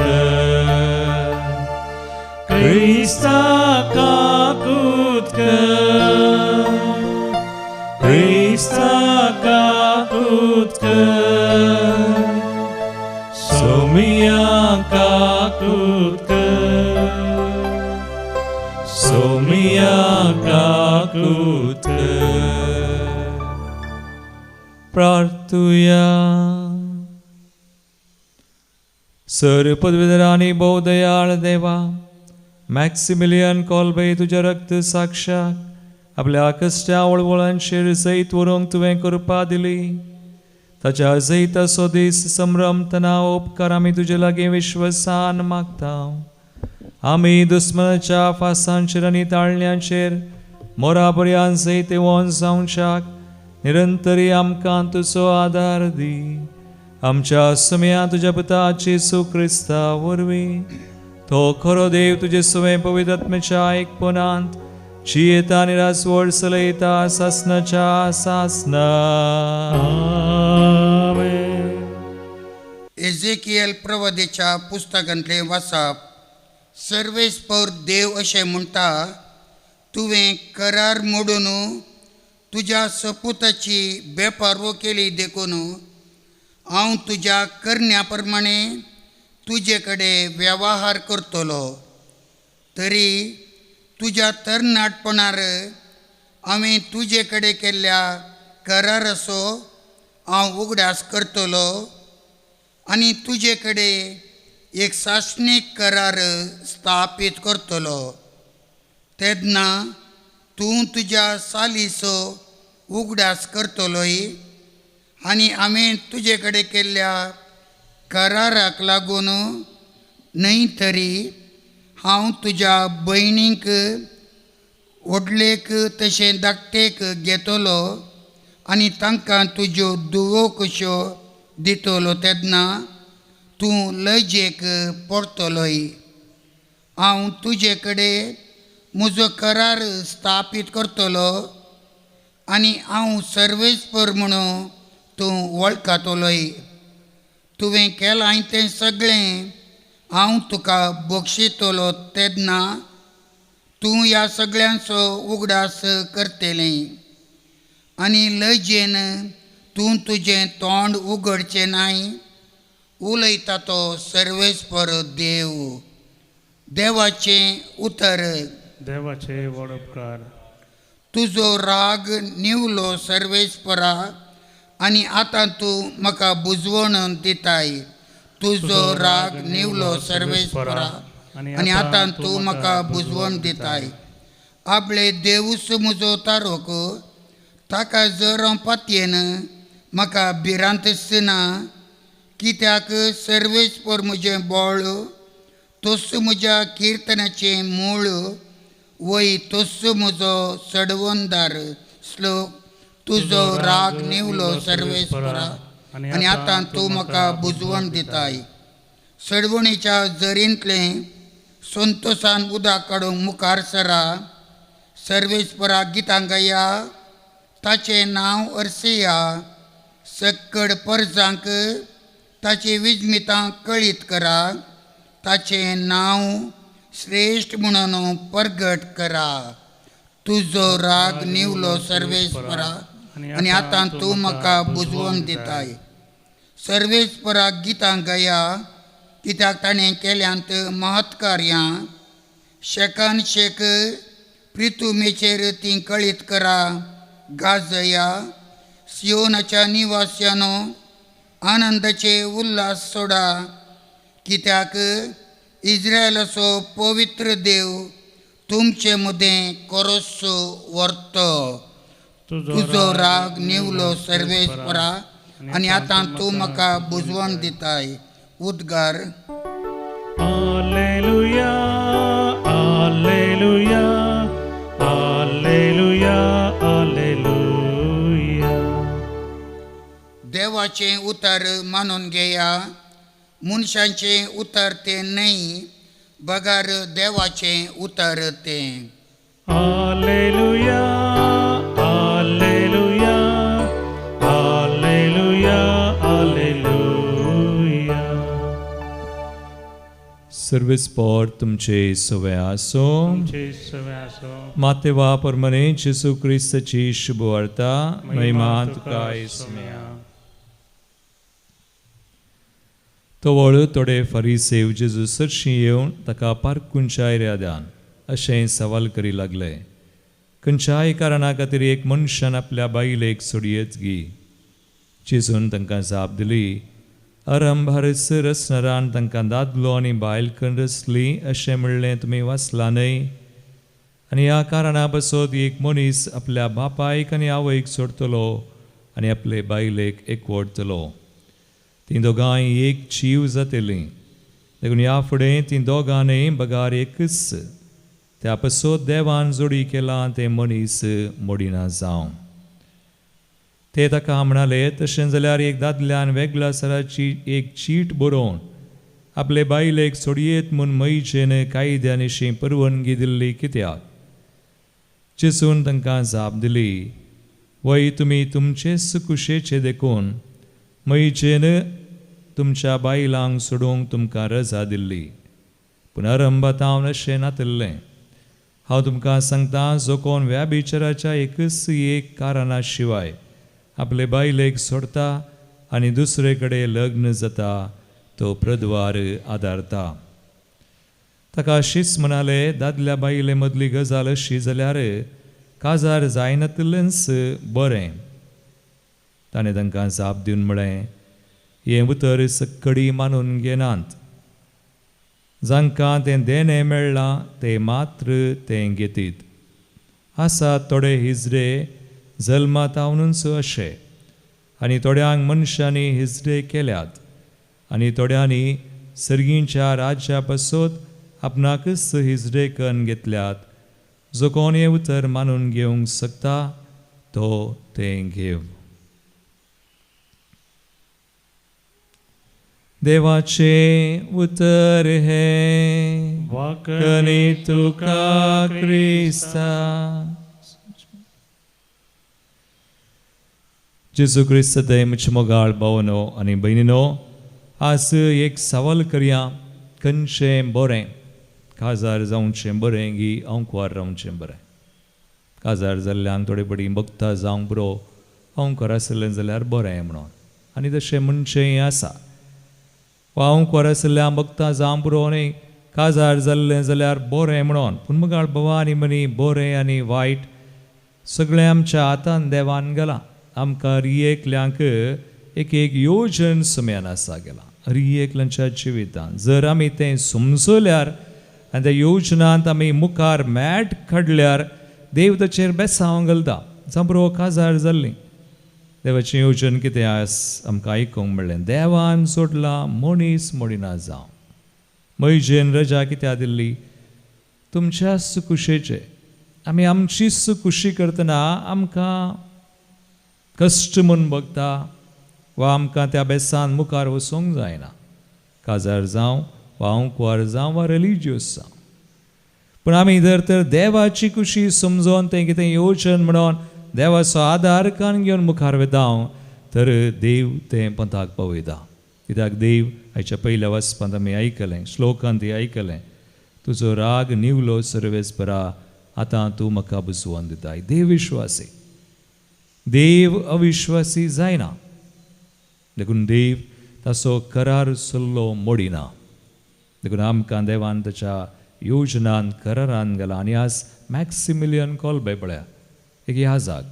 क्रिस्ता काकूत क्रिस्ता काकूत सोमिया काकूत सोमिया काकूत. प्रार्थुया. सर पदवीधरांनी बहुदयाळ देवा मॅक्सिमिलियन कॉल्बे तुज्या रक्त साक्षाक आपल्या कश्ट्या वळवळांचेर जैत व्हरूंक तुवें कृपा दिली. ताच्या जैताचो दीस संभ्रमतना उपकार आमी तुजे लागीं विश्वासान मागता. आमी दुस्मनाच्या फासांचेर आनी ताळण्यांचेर मोरा पर्यंत जैते वोन जावच्याक निरंतरी आमकां तुजो आदार दी. आमच्या सुम्या तुज्या पुताची सुक्रिस्ता वरवीं तो खरो देव तुजे सुवें पवित्र आत्म्याच्या एकपणांत जियेता आनी रासवड चलयता सासनाच्या सासना. एजेकियल प्रवादीच्या पुस्तकांतले वाचप. सर्वेस्पर देव अशें म्हणटा, तुवें करार मोडून तुज्या सपुताची बेपारवो केली देखून हांव तुज्या करण्या प्रमाणे तुजे कडेन वेवहार करतलो. तरी तुज्या तरणाटपणार हांवें तुजे कडेन केल्ल्या कराराचो हांव उगडास करतलो आनी तुजे कडेन एक शासनीक करार स्थापीत करतलो. तेन्ना तूं तुज्या सालीचो उगडास करतलोय आनी हांवें तुजे कडेन केल्ल्या कराराक लागून न्हय तरी हांव तुज्या भयणीक व्हडलेक तशें धाकटेक घेतलो आनी तांकां तुज्यो दुवो कश्यो दितलो. तेन्ना तूं लजेक पडटलोय. हांव तुजे कडेन म्हजो करार स्थापीत करतलो आनी हांव सर्वेस्पर म्हणून तूं वळखतलोय. तुवें केलां तें सगळें हांव तुका बक्षितलो. तेन्ना तूं ह्या सगळ्यांचो उगडास करतलें. आनी लजेन तूं तुजें तोंड उगडचें नाय उलयता तो सर्वेस्पर देव. देवाचें उतर. देवाचे व्हड उपकार. तुजो राग निवलो सर्वेस्परा आनी आतां तूं म्हाका बुजवण दिताय. तुजो राग निवलो सर्वेस्परा आनी आतां तूं म्हाका बुजवण दिताय. आपले देवूस म्हजो तारोक ताका जर हांव पातयेन म्हाका भिरांतच ना. कित्याक सर्वेस्पर म्हजें बोळ तोस म्हज्या किर्तनाचें मूळ वय तोस म्हजो सडवंदार. श्लोक. तुजो राग निवलो सर्वेस्परा आनी आतां तूं म्हाका बुजवण दिताय. सडवणीच्या झरींतलें संतोशान उदक काडूंक मुखार सरा. सर्वेस्परा गितां गाया. ताचें नांव अर्सिया. सक्कड परजांक ताची विजमितां कळीत करा. ताचें नांव श्रेश्ठ म्हणून परगट करा. तुजो राग निवलो सर्वेस्परा आनी आतां तूं म्हाका बुजवण दिताय. सर्वेस्पराक गितां गाया. कित्याक ताणें केल्यांत महत्कार्यां. शेकान शेक प्रितुमेचेर ती कळीत करा. गाजया. सियोनाच्या निवास्यानो आनंदाचे उल्हास सोडा. कित्याक इस्रायलाचो पवित्र देव तुमचे मदें कोरोसो व्हरतो. तुजो राग निवलो सर्वेस्परा आनी आतां तूं म्हाका बुजवण दिताय. उद्गार. Alleluia, Alleluia, Alleluia, Alleluia. देवाचें उतर मानून घेया. मनशांचें उतर तें न्हय बगार देवाचें उतर तें. Alleluia, Alleluia, Alleluia, Alleluia. सर्वेस्पर तुमचे सवे आसो. तुमचे सवे आसो. मातेवा परमने जेसू क्रिस्ताची शुभ वार्ता महिमा तुका इसम्या. तवळ थोडे फरिसेव जेजू सरशी येवन ताका पारखुंचाय रेद्यान अशें सवाल करी लागले. खंयच्याय कारणा खातीर एक मनशान आपल्या बायलेक सोडयत गी. जेजून तांकां जाप दिली. अरंभारसर असनरान तांकां दादलो आनी बायल कन्न रचली अशें म्हणलें तुमी वाचला न्हय. आनी ह्या कारणा पासत एक मनीस आपल्या बापायक आनी आवयक सोडतलो आनी आपले बायलेक एकवटतलो. तीं दोगांय एक जीव जातलीं. देखून ह्या फुडें तीं दोगांय बगार एकच. त्या पासत देवान जोडी केलां तें मनीस मोडिना जावं. ते ताका म्हणाले तशें जाल्यार एक दादल्यान वेगळ्या सराची एक चीट बरोवन आपले बायलेक सोडयेत म्हूण मईचेन कायद्यानिशी परवानगी दिल्ली कित्याक. जेजून तांकां जाप दिली. वय तुमी तुमचेच कुशेचे देखून मईचेन तुमच्या बायलांक सोडूंक तुमकां रजा दिल्ली. पूण अरंभात हांव अशें नातल्लें. हांव तुमकां सांगतां जो कोण व्याभिचाराच्या एकच एक कारणा शिवाय आपले बायलेक सोडता आनी दुसरे कडेन लग्न जाता तो प्रद्वार आदारता. ताका अशीच म्हणाले दादल्या बायले मदली गजाल अशी जाल्यार काजार जायनातलेंच बरें. ताणें तांकां जाप दिवन म्हळें हें उतर सक्कडी मानून घेनात. जांकां तें देणें मेळ्ळां ते मात्र तें घेतीत. आसात थोडे हिजडे जल्मात आवनूच अशे आनी थोड्यांक मनशांनी हिजडे केल्यात आनी थोड्यांनी सर्गींच्या राज्या पासत आपणाकच हिजडे करून घेतल्यात. जो कोण हें उतर मानून घेवंक शकता तो तें घेव. देवाचे उतर हे वाकणे तुका क्रिस्ता. जेजू क्रिस्त दय म्हजे मोगाळ भावनो आनी भयणीनो, आज एक सवाल करया. खंयचें बरें? काजार जावचें बरें की अंकवार रावचें बरें? काजार जाल्ल्यांक थोडी बडी भक्तां जावंक पुरो हांव करासलें जाल्यार बरें म्हणून आनी तशें म्हणचेंय आसा वा हांव करासल्ल्या भक्तां जावंक पुरो न्ही काजार जाल्लें जाल्यार बरें म्हणून पूण मुखार भवानी मनी बरें आनी वायट सगळें आमच्या हातान देवान गेलां आमकां रियेकल्यांक एक योजन सुम्यान आसा गेला रियेकल्यांच्या जिवितांत जर आमी तें समजल्यार आनी त्या योजनांत आमी मुखार मॅट काडल्यार देव ताचेर बेसांव घालता जावं पुरो काजार जाल्लीं देवाचें योजन कितें आस आमकां आयकूंक म्हणलें देवान सोडलां मनीस मोडिना जावं म्हयजेन रजा कित्याक दिल्ली तुमच्या सुकुशेचे आमी आमची सुकुशी करतना आमकां कश्ट म्हूण बगता वा आमकां त्या बेसान मुखार वचोंक जायना काजार जावं वा अंकवार जावं वा रिलिजियस जावं पूण आमी जर तर देवाची कुशी समजोन तें कितें योजन म्हणून देवाचो आदार कान घेवन मुखार वता तर देव तें पंथाक पावयता कित्याक देव हाच्या पयल्या वचपांत आमी आयकलें श्लोकांत आयकलें तुजो राग निवलो सर्वेस्परा आतां तूं म्हाका बुजवून दिताय देव विश्वासी देव अविश्वासी जायना देखून देव ताचो करार सल्लो मोडिना देखून आमकां देवान ताच्या योजनान करारान गेला आनी आज मॅक्सिमिलियन कॉल्बे पळया एक ह्या जाग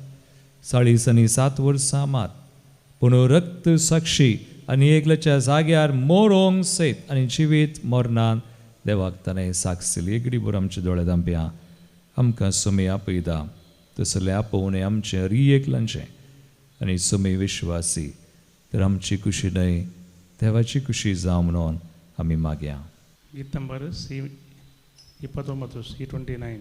40 आनी 7 वर्सां मात पूण रक्त साक्षी आनी एकल्याच्या जाग्यार मोरोंक सयत आनी जिवीत मरणान देवाक ताणें साक्षिली एकडी बरो आमच्या दोळ्यांत आमप्या आमकां सुमी आपयता तसलें आपोवणें आमचें रियेकलांचें आनी सुमी विश्वासी तर आमची कुशी न्हय देवाची कुशी जावं म्हणून आमी मागया गीत नंबर C29 C29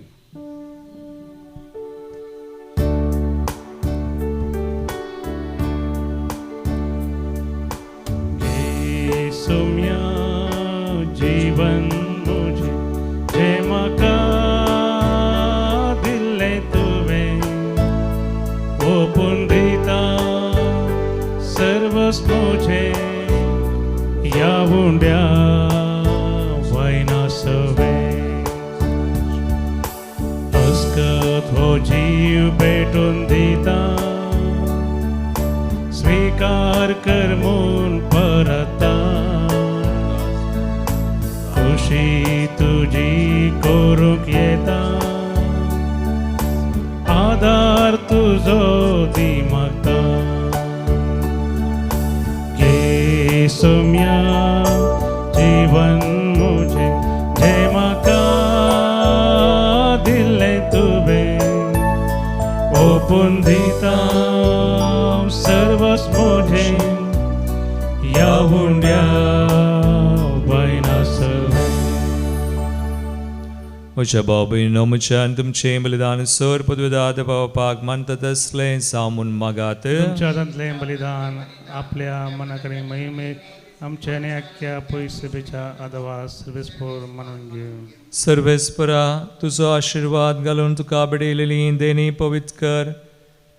सोम्या जीवन मुझे जे म्हाका दिल्लें तुवें ओपून दिता सर्वस मुझे ह्या हुंड्या वायना सवें अस्कत हो जीव पेटून दिता स्वीकार कर म्हूण परता खुशी तुजी करूंक येता आदार तुजो दी म्हाका गे सोम्या जीवन मुझे जे म्हाका दिल्लें तुवें ओपून दिता सर्वस मुझे ह्या हुंड्या वायना सवें म्हज्या भाव भयणीनो म्हज्यान तुमचें बलिदान सर पदवेदाद पावपाक मानता तसलें जावून मागात तुमच्या हातांतलें बलिदान आपल्या मना कडेन महिमेक आमच्या आनी आख्ख्या पयसभेच्या आदवास सर्वेस्पर मानून घेवन सर्वेस्परा तुजो आशिर्वाद घालून तुका बडयलेली देणी पवित्र कर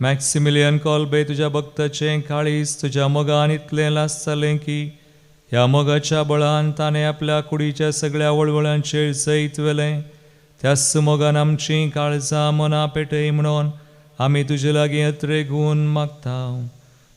मॅक्सिमिलियन कॉल्बे तुज्या भक्ताचें काळीज तुज्या मोगान इतलें लासतालें की ह्या मोगाच्या बळान ताणें आपल्या कुडीच्या सगळ्या वळवळांचेर जैत वेलें त्याच मोगान आमचीं काळजां मना पेटय म्हणून आमी तुजे लागीं अत्रे गुण मागता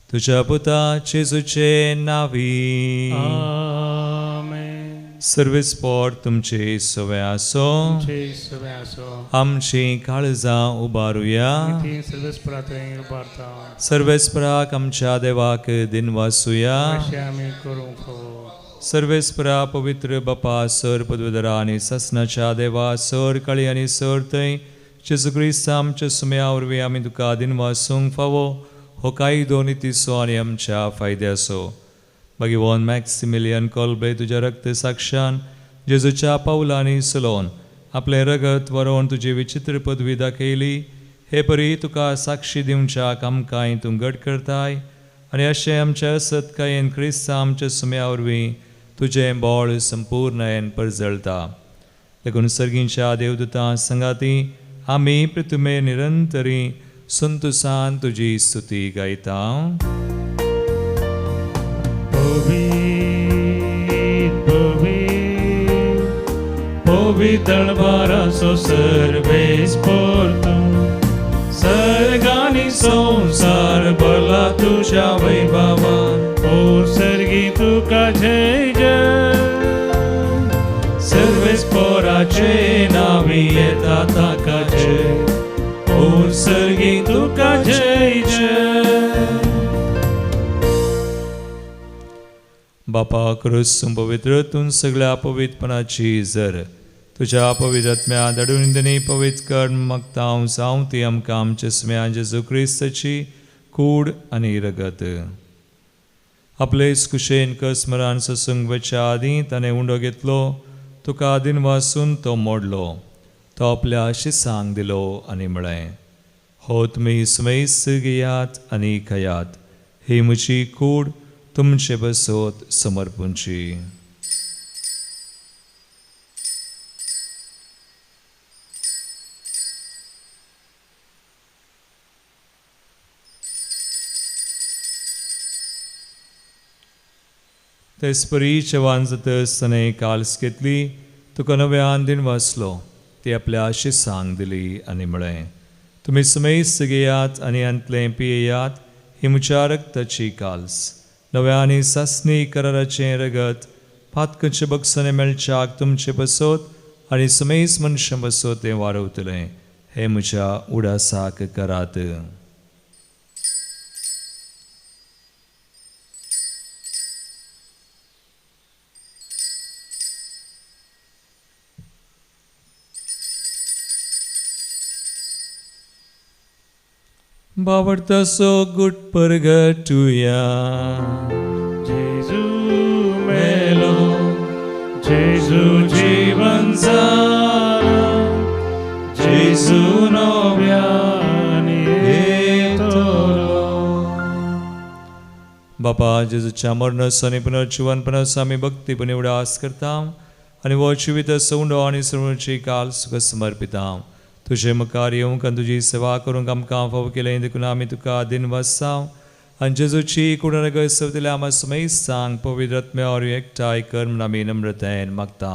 तुज्या पुता जेजूचे नांवी आमेन सर्वेस्पर तुमचे सवे आसो तुमचे सवे आसो आमचीं काळजां उबारुया तीन सर्वेस्परा थंय उबारता सर्वेस्पराक आमच्या देवाक दिनवासुया अशें आमी करूंक फोव सर्वेस्परा पवित्र बापा सर पदवेदरा आनी ससनाच्या देवा सर काळी आनी सर थंय जेजू क्रिस्त आमच्या सुम्या वरवीं आमी तुका दिनवासूंक फावो हो कायदो नितीसो आनी आमच्या फायद्याचो भगवान मॅक्सिमिलियन कॉल्बे तुज्या रक्त साक्षान जेजूच्या पावलांनी चलोवन आपलें रगत व्हरोवन तुजी विचित्र पदवी दाखयली हे परी तुका साक्षी दिवच्याक आमकांय तूं घट करताय आनी अशें आमच्या सत्कायेन क्रिस्त आमच्या सुम्या वरवीं तुजें बोळ संपूर्णयेन परजळटा देखून सर्गींच्या देवदूतां संगाती आमी पृथ्वे निरंतरी संतोषान तुजी स्तुती गायता पवित्र बारासो सर्वेस्पर तूं सर्ग आणि संसार भरला तुझ्या वैभवान. ओ सर्गी तुका जय जय. सर्वेस्पराचे नावे येता ताका जय. ओ सर्गी तुका जय जय. बापा क्रिस्तून पवित्रतून सगळ्या पवित्रपणाची जर तुझ्या पवित्रात्म्या दडून पवित्र कर मागता हांव ती आमकां आमच्या स्मेया जेजू क्रिस्ताची कूड आनी रगत. आपलेच कुशेन कसमरान ससूंक वच्या आदीं ताणें उंडो घेतलो. तुका आदीन वासून तो मोडलो. तो आपल्या शिसांक दिलो आनी म्हळें, हो तुमी स्मेस घेयात आनी खयात. ही म्हजी कूड तुमचे बसोत समर्पूंची. तेच परीचे वांजतस ताणें काल्स घेतली. तुका नव्यान दिन वाचलो. ती आपल्या शिसांक दिली आनी म्हळें, तुमी समेस घेयात आनी अंतलें पियेयात. ही म्हज्या रक्ताची काल्स, नव्या आनी सासणी कराराचें रगत. पातकचे बक्षणे मेळच्याक तुमचे बसोत आनी समेस मनशां बसोत तें वारवतलें. हे म्हज्या उडासाक करात. बावडतासो गुट परगटुया. जेजू मेलो, जेजू जीवन जाला, जेजू नव्यानी येतलो. बापा जेजूच्या मरणास आनी पुनर्जीवनपणास आमी भक्तीपणे उडास करता आनी वो जिवीत सौंडो आनी सर्वची काल सुख समर्पिता. तुझे मुखार येवंक आनी तुजी सेवा करूंक आमकां फाव केलें देखून आमी तुका दिन वाजसाव. आनी जेजूची कुडनग सवतल्या आमा समेस सांग पवित्र आत्म्यावर एकठांय कर म्हूण आमी नम्रतायेन मागता.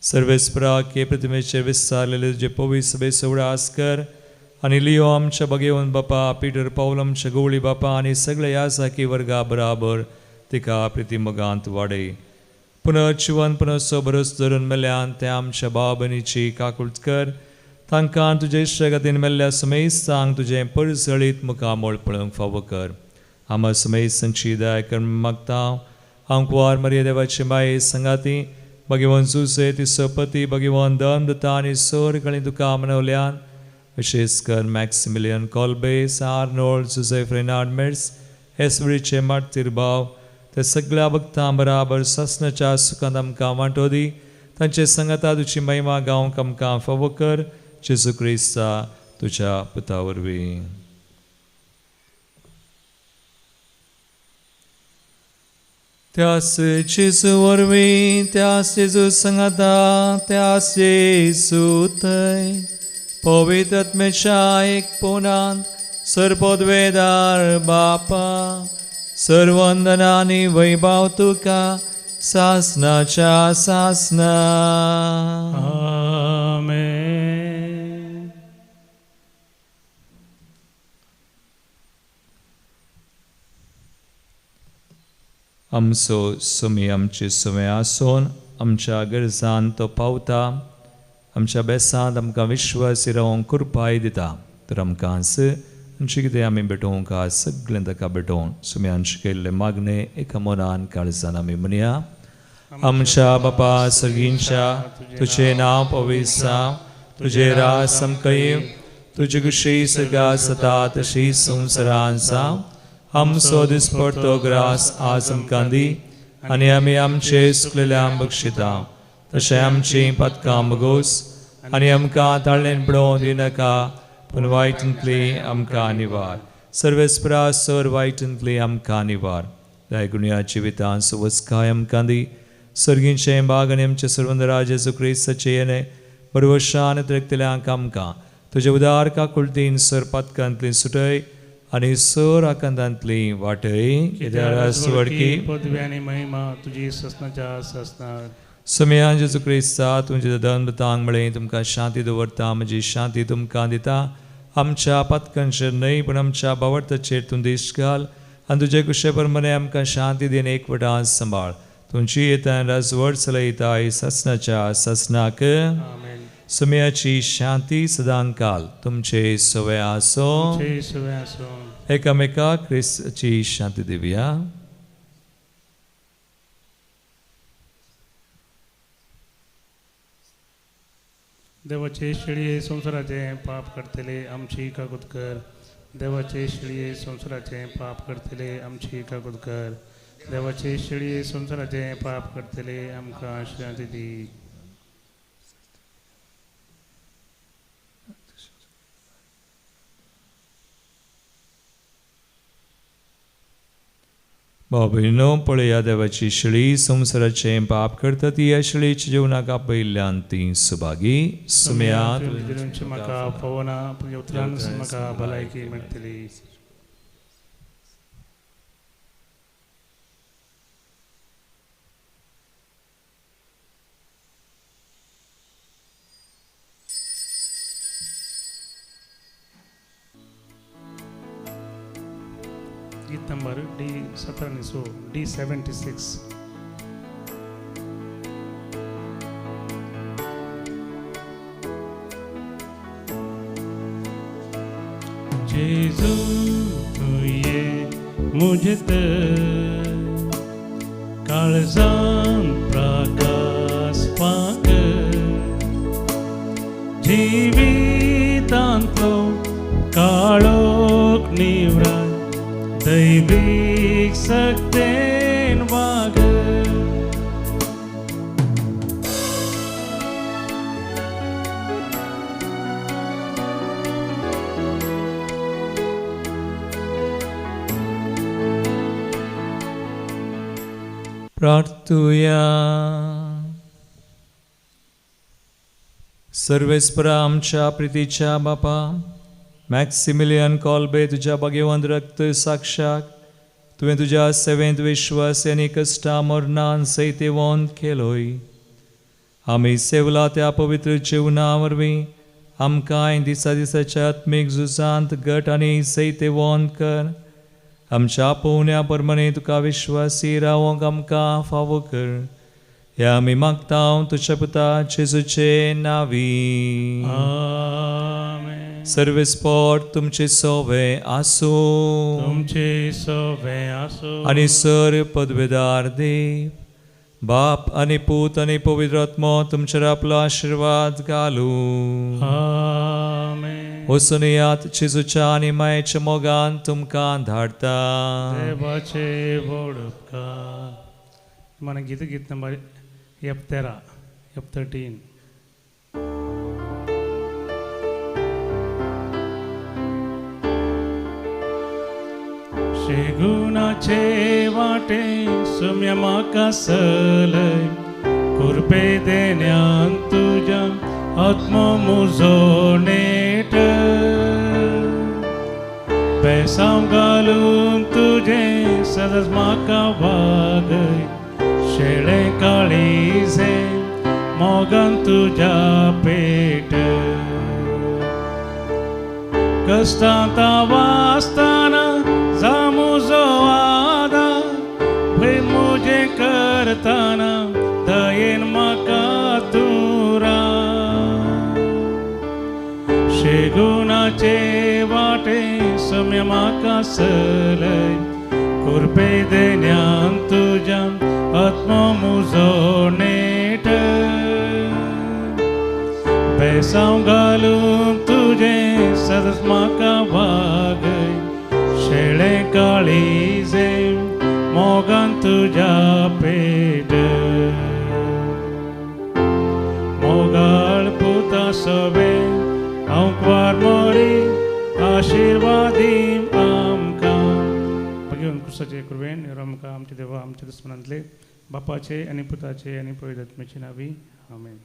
सर्वेस्पराक हे प्रतिमेचेर विस्तारलेले तुजे पवित्र सभेस उडास कर आनी लियो आमच्या बगेवन बापा, पिटर पावल आमच्या गवळी बापा आनी सगळे ह्या साकी वर्गा बराबर तिका प्रिती मोगांत वाडय. पुनर्जीवनपणाचो बरोस धरून मेल्यान ते आमच्या बाबनीची काकुळट कर. तांकां तुजे इश्टगतीन मेल्ल्या समेस सांग तुजें परसळीत मुखामोळ पळोवंक फावो कर. आमा समेसांची दया कर मागता. हांव कुवार मरिया देवाची माये संगाती भगवान जुसे तिचो पती भगवान दमदत्ता आनी सोर कळी तुका मनवल्यान विशेष कर मॅक्सिमिलियन कॉल्बेस, आर्नोल्ड, जुझेफ रेनार्ड मेड्स, एसवरीचे मार्तीर भाव ते सगळ्या भक्तां बराबर ससनाच्या सुखांत आमकां वांटो दी. तांचे संगता तुजी महिमा गावंक आमकां फावो कर. जेजू क्रिस्ता तुझ्या पुता वरवीं. त्यास जेजू वरवीं, त्यास जेजू संगता, त्यास जेजू थंय पवित्र आत्म्याच्या एक पोनांत सर्वोद्वेदार बापा, सर्वंदना आनी वैभव तुका सासनाच्या सासना. आमेन. आमचो सुमी आमची सुमे आसून आमच्या गरजांत तो पावता. आमच्या बेसांत आमकां विश्वासी रावंक कृपाय दिता. तर आमकां आमचे कितें आमी भेटोवंक आज सगळें ताका भेटोवन सुम्यान शिकयल्ले मागणे एका मनान काळजान आमी म्हणया. आमच्या बापा सर्गींच्या तुझे नांव पवित्र जावं, तुझे राज समकय, तुजी कुशी सगळ्या सता तशी संवसारांत जावं. आमचो दिसपडटो ग्रास आज आमकां दी आनी आमी आमचे सुकलेल्यांक बक्षिता. तशें आमची पदकां बगोस आनी आमकां ताळ्ळेन पडोवंक दिनाका, पूण वायटांतली आमकां निवार. सर्वेस्परा सर वायटांतली आमकां निवार. दायगुण्या जिवितांत सुवस्काय आमकां दी. सर्गींचें बाग आनी आमचे सर्वंदरा जेजू क्रिस्ताचे येणे बरवशान तरेकतल्यांक आमकां तुजे उदार काकुळटीन सर पदकांतली सुटय आनी सर आकांतांतली वाटय. कित्याक वडकी पदवी आनी महिमा तुजी ससनाच्या ससनार. समेया जेजू क्रिस्ता तुमचे दंतांक म्हळें तुमकां शांती दवरता, म्हजी शांती तुमकां दिता. आमच्या पातकांचेर न्हय पूण आमच्या भावार्थाचेर तूं दिश्ट घाल आनी तुजे कुशे प्रमाणे आमकां शांती दिन एकवटां सांबाळ तुमची येता राजवट चलयता ससनाच्या ससनाक सुमयाची शांती सदांकाल तुमचे सवय आसो एकामेकाक क्रिस्ताची शांती दिवया. देवाचे शिळये संसाराचे पाप करतले आमची काकूत कर. देवाचे शिळये संसाराचे पाप करतले आमची काकूत कर. देवाचे शिळये संसाराचे पाप करतले आमकां शांती दी. बाबीनो पळया देवाची शिळी संसाराचे पाप करता ती ह्या शिळेच्या जिवनाक आपयल्ल्यान ती सुभागी. सुमयात म्हाका पवना उतरान म्हाका भलायकी मेळटली. गीत नंबर D76. जेजू तू ये मुझे तर काळजान प्रकाश पाक जिवितांतलो काळोख निवरा दैविक सक्तेन वाग. प्रार्थुया. सर्वेस्परा आमच्या प्रितीच्या बापा मॅक्सिमिलियन कॉल्बे तुझ्या भाग्यवंत रक्त साक्षाक तुवें तुज्या सेवेंत विश्वास आनी कश्टा मरणान सैतेवंत केलोय. आमी सेवला त्या पवित्र जिवना वरवीं आमकां दिसा दिसाच्या आत्मीक झुजांत घट आनी सैतेवंत कर. आमच्या पोवण्या परमणे तुका विश्वासी रावंक आमकां फावो कर. ह्या आमी मागता तुज्या पुता जेजूचे नांवी. सर्वेस्पोट तुमचे सोवे आसूं. तुमचे सोवे आसूं. आनी सर पदवेदार देव बाप आनी पूत आनी पवित्र आत्मो तुमचेर आपलो आशिर्वाद घालूं. वचून जेजूच्या आनी मायेच्या मोगान तुमकां धाडटा. देवाचे व्हड उपकार. मन गीत नंबर F13. शेगुणाचे वाटे सुम्या म्हाका सलय कुरपे देण्यान तुज्या आत्मो मुजो नेट. बेसांव घालून तुजे सदांच म्हाका वागय. शेळे काळीजे मोगान तुज्या पेट. कश्टांत वासताना जामुजो आदार भंय मुजे करताना दयेन म्हाका तूं राव. शेगुणाचे वाटे सुम्या म्हाका सलय कुरपे देण्यान तुज्या आत्मो मुजो नेट. बेसांव घालून तुजे सदांच म्हाका वागय. शेळे काळीजे मोगान तुज्या पेट. मोगाळ पुता सोबे हांव क्वार मोरी आशिर्वादी आमकां. भगवान कृष्णाचे कृपेन आमकां आमचे देवा आमच्या दुस्मनांतले बापाचे आनी पुताचे आनी पवित्र आत्म्याचे नांवी आमेन.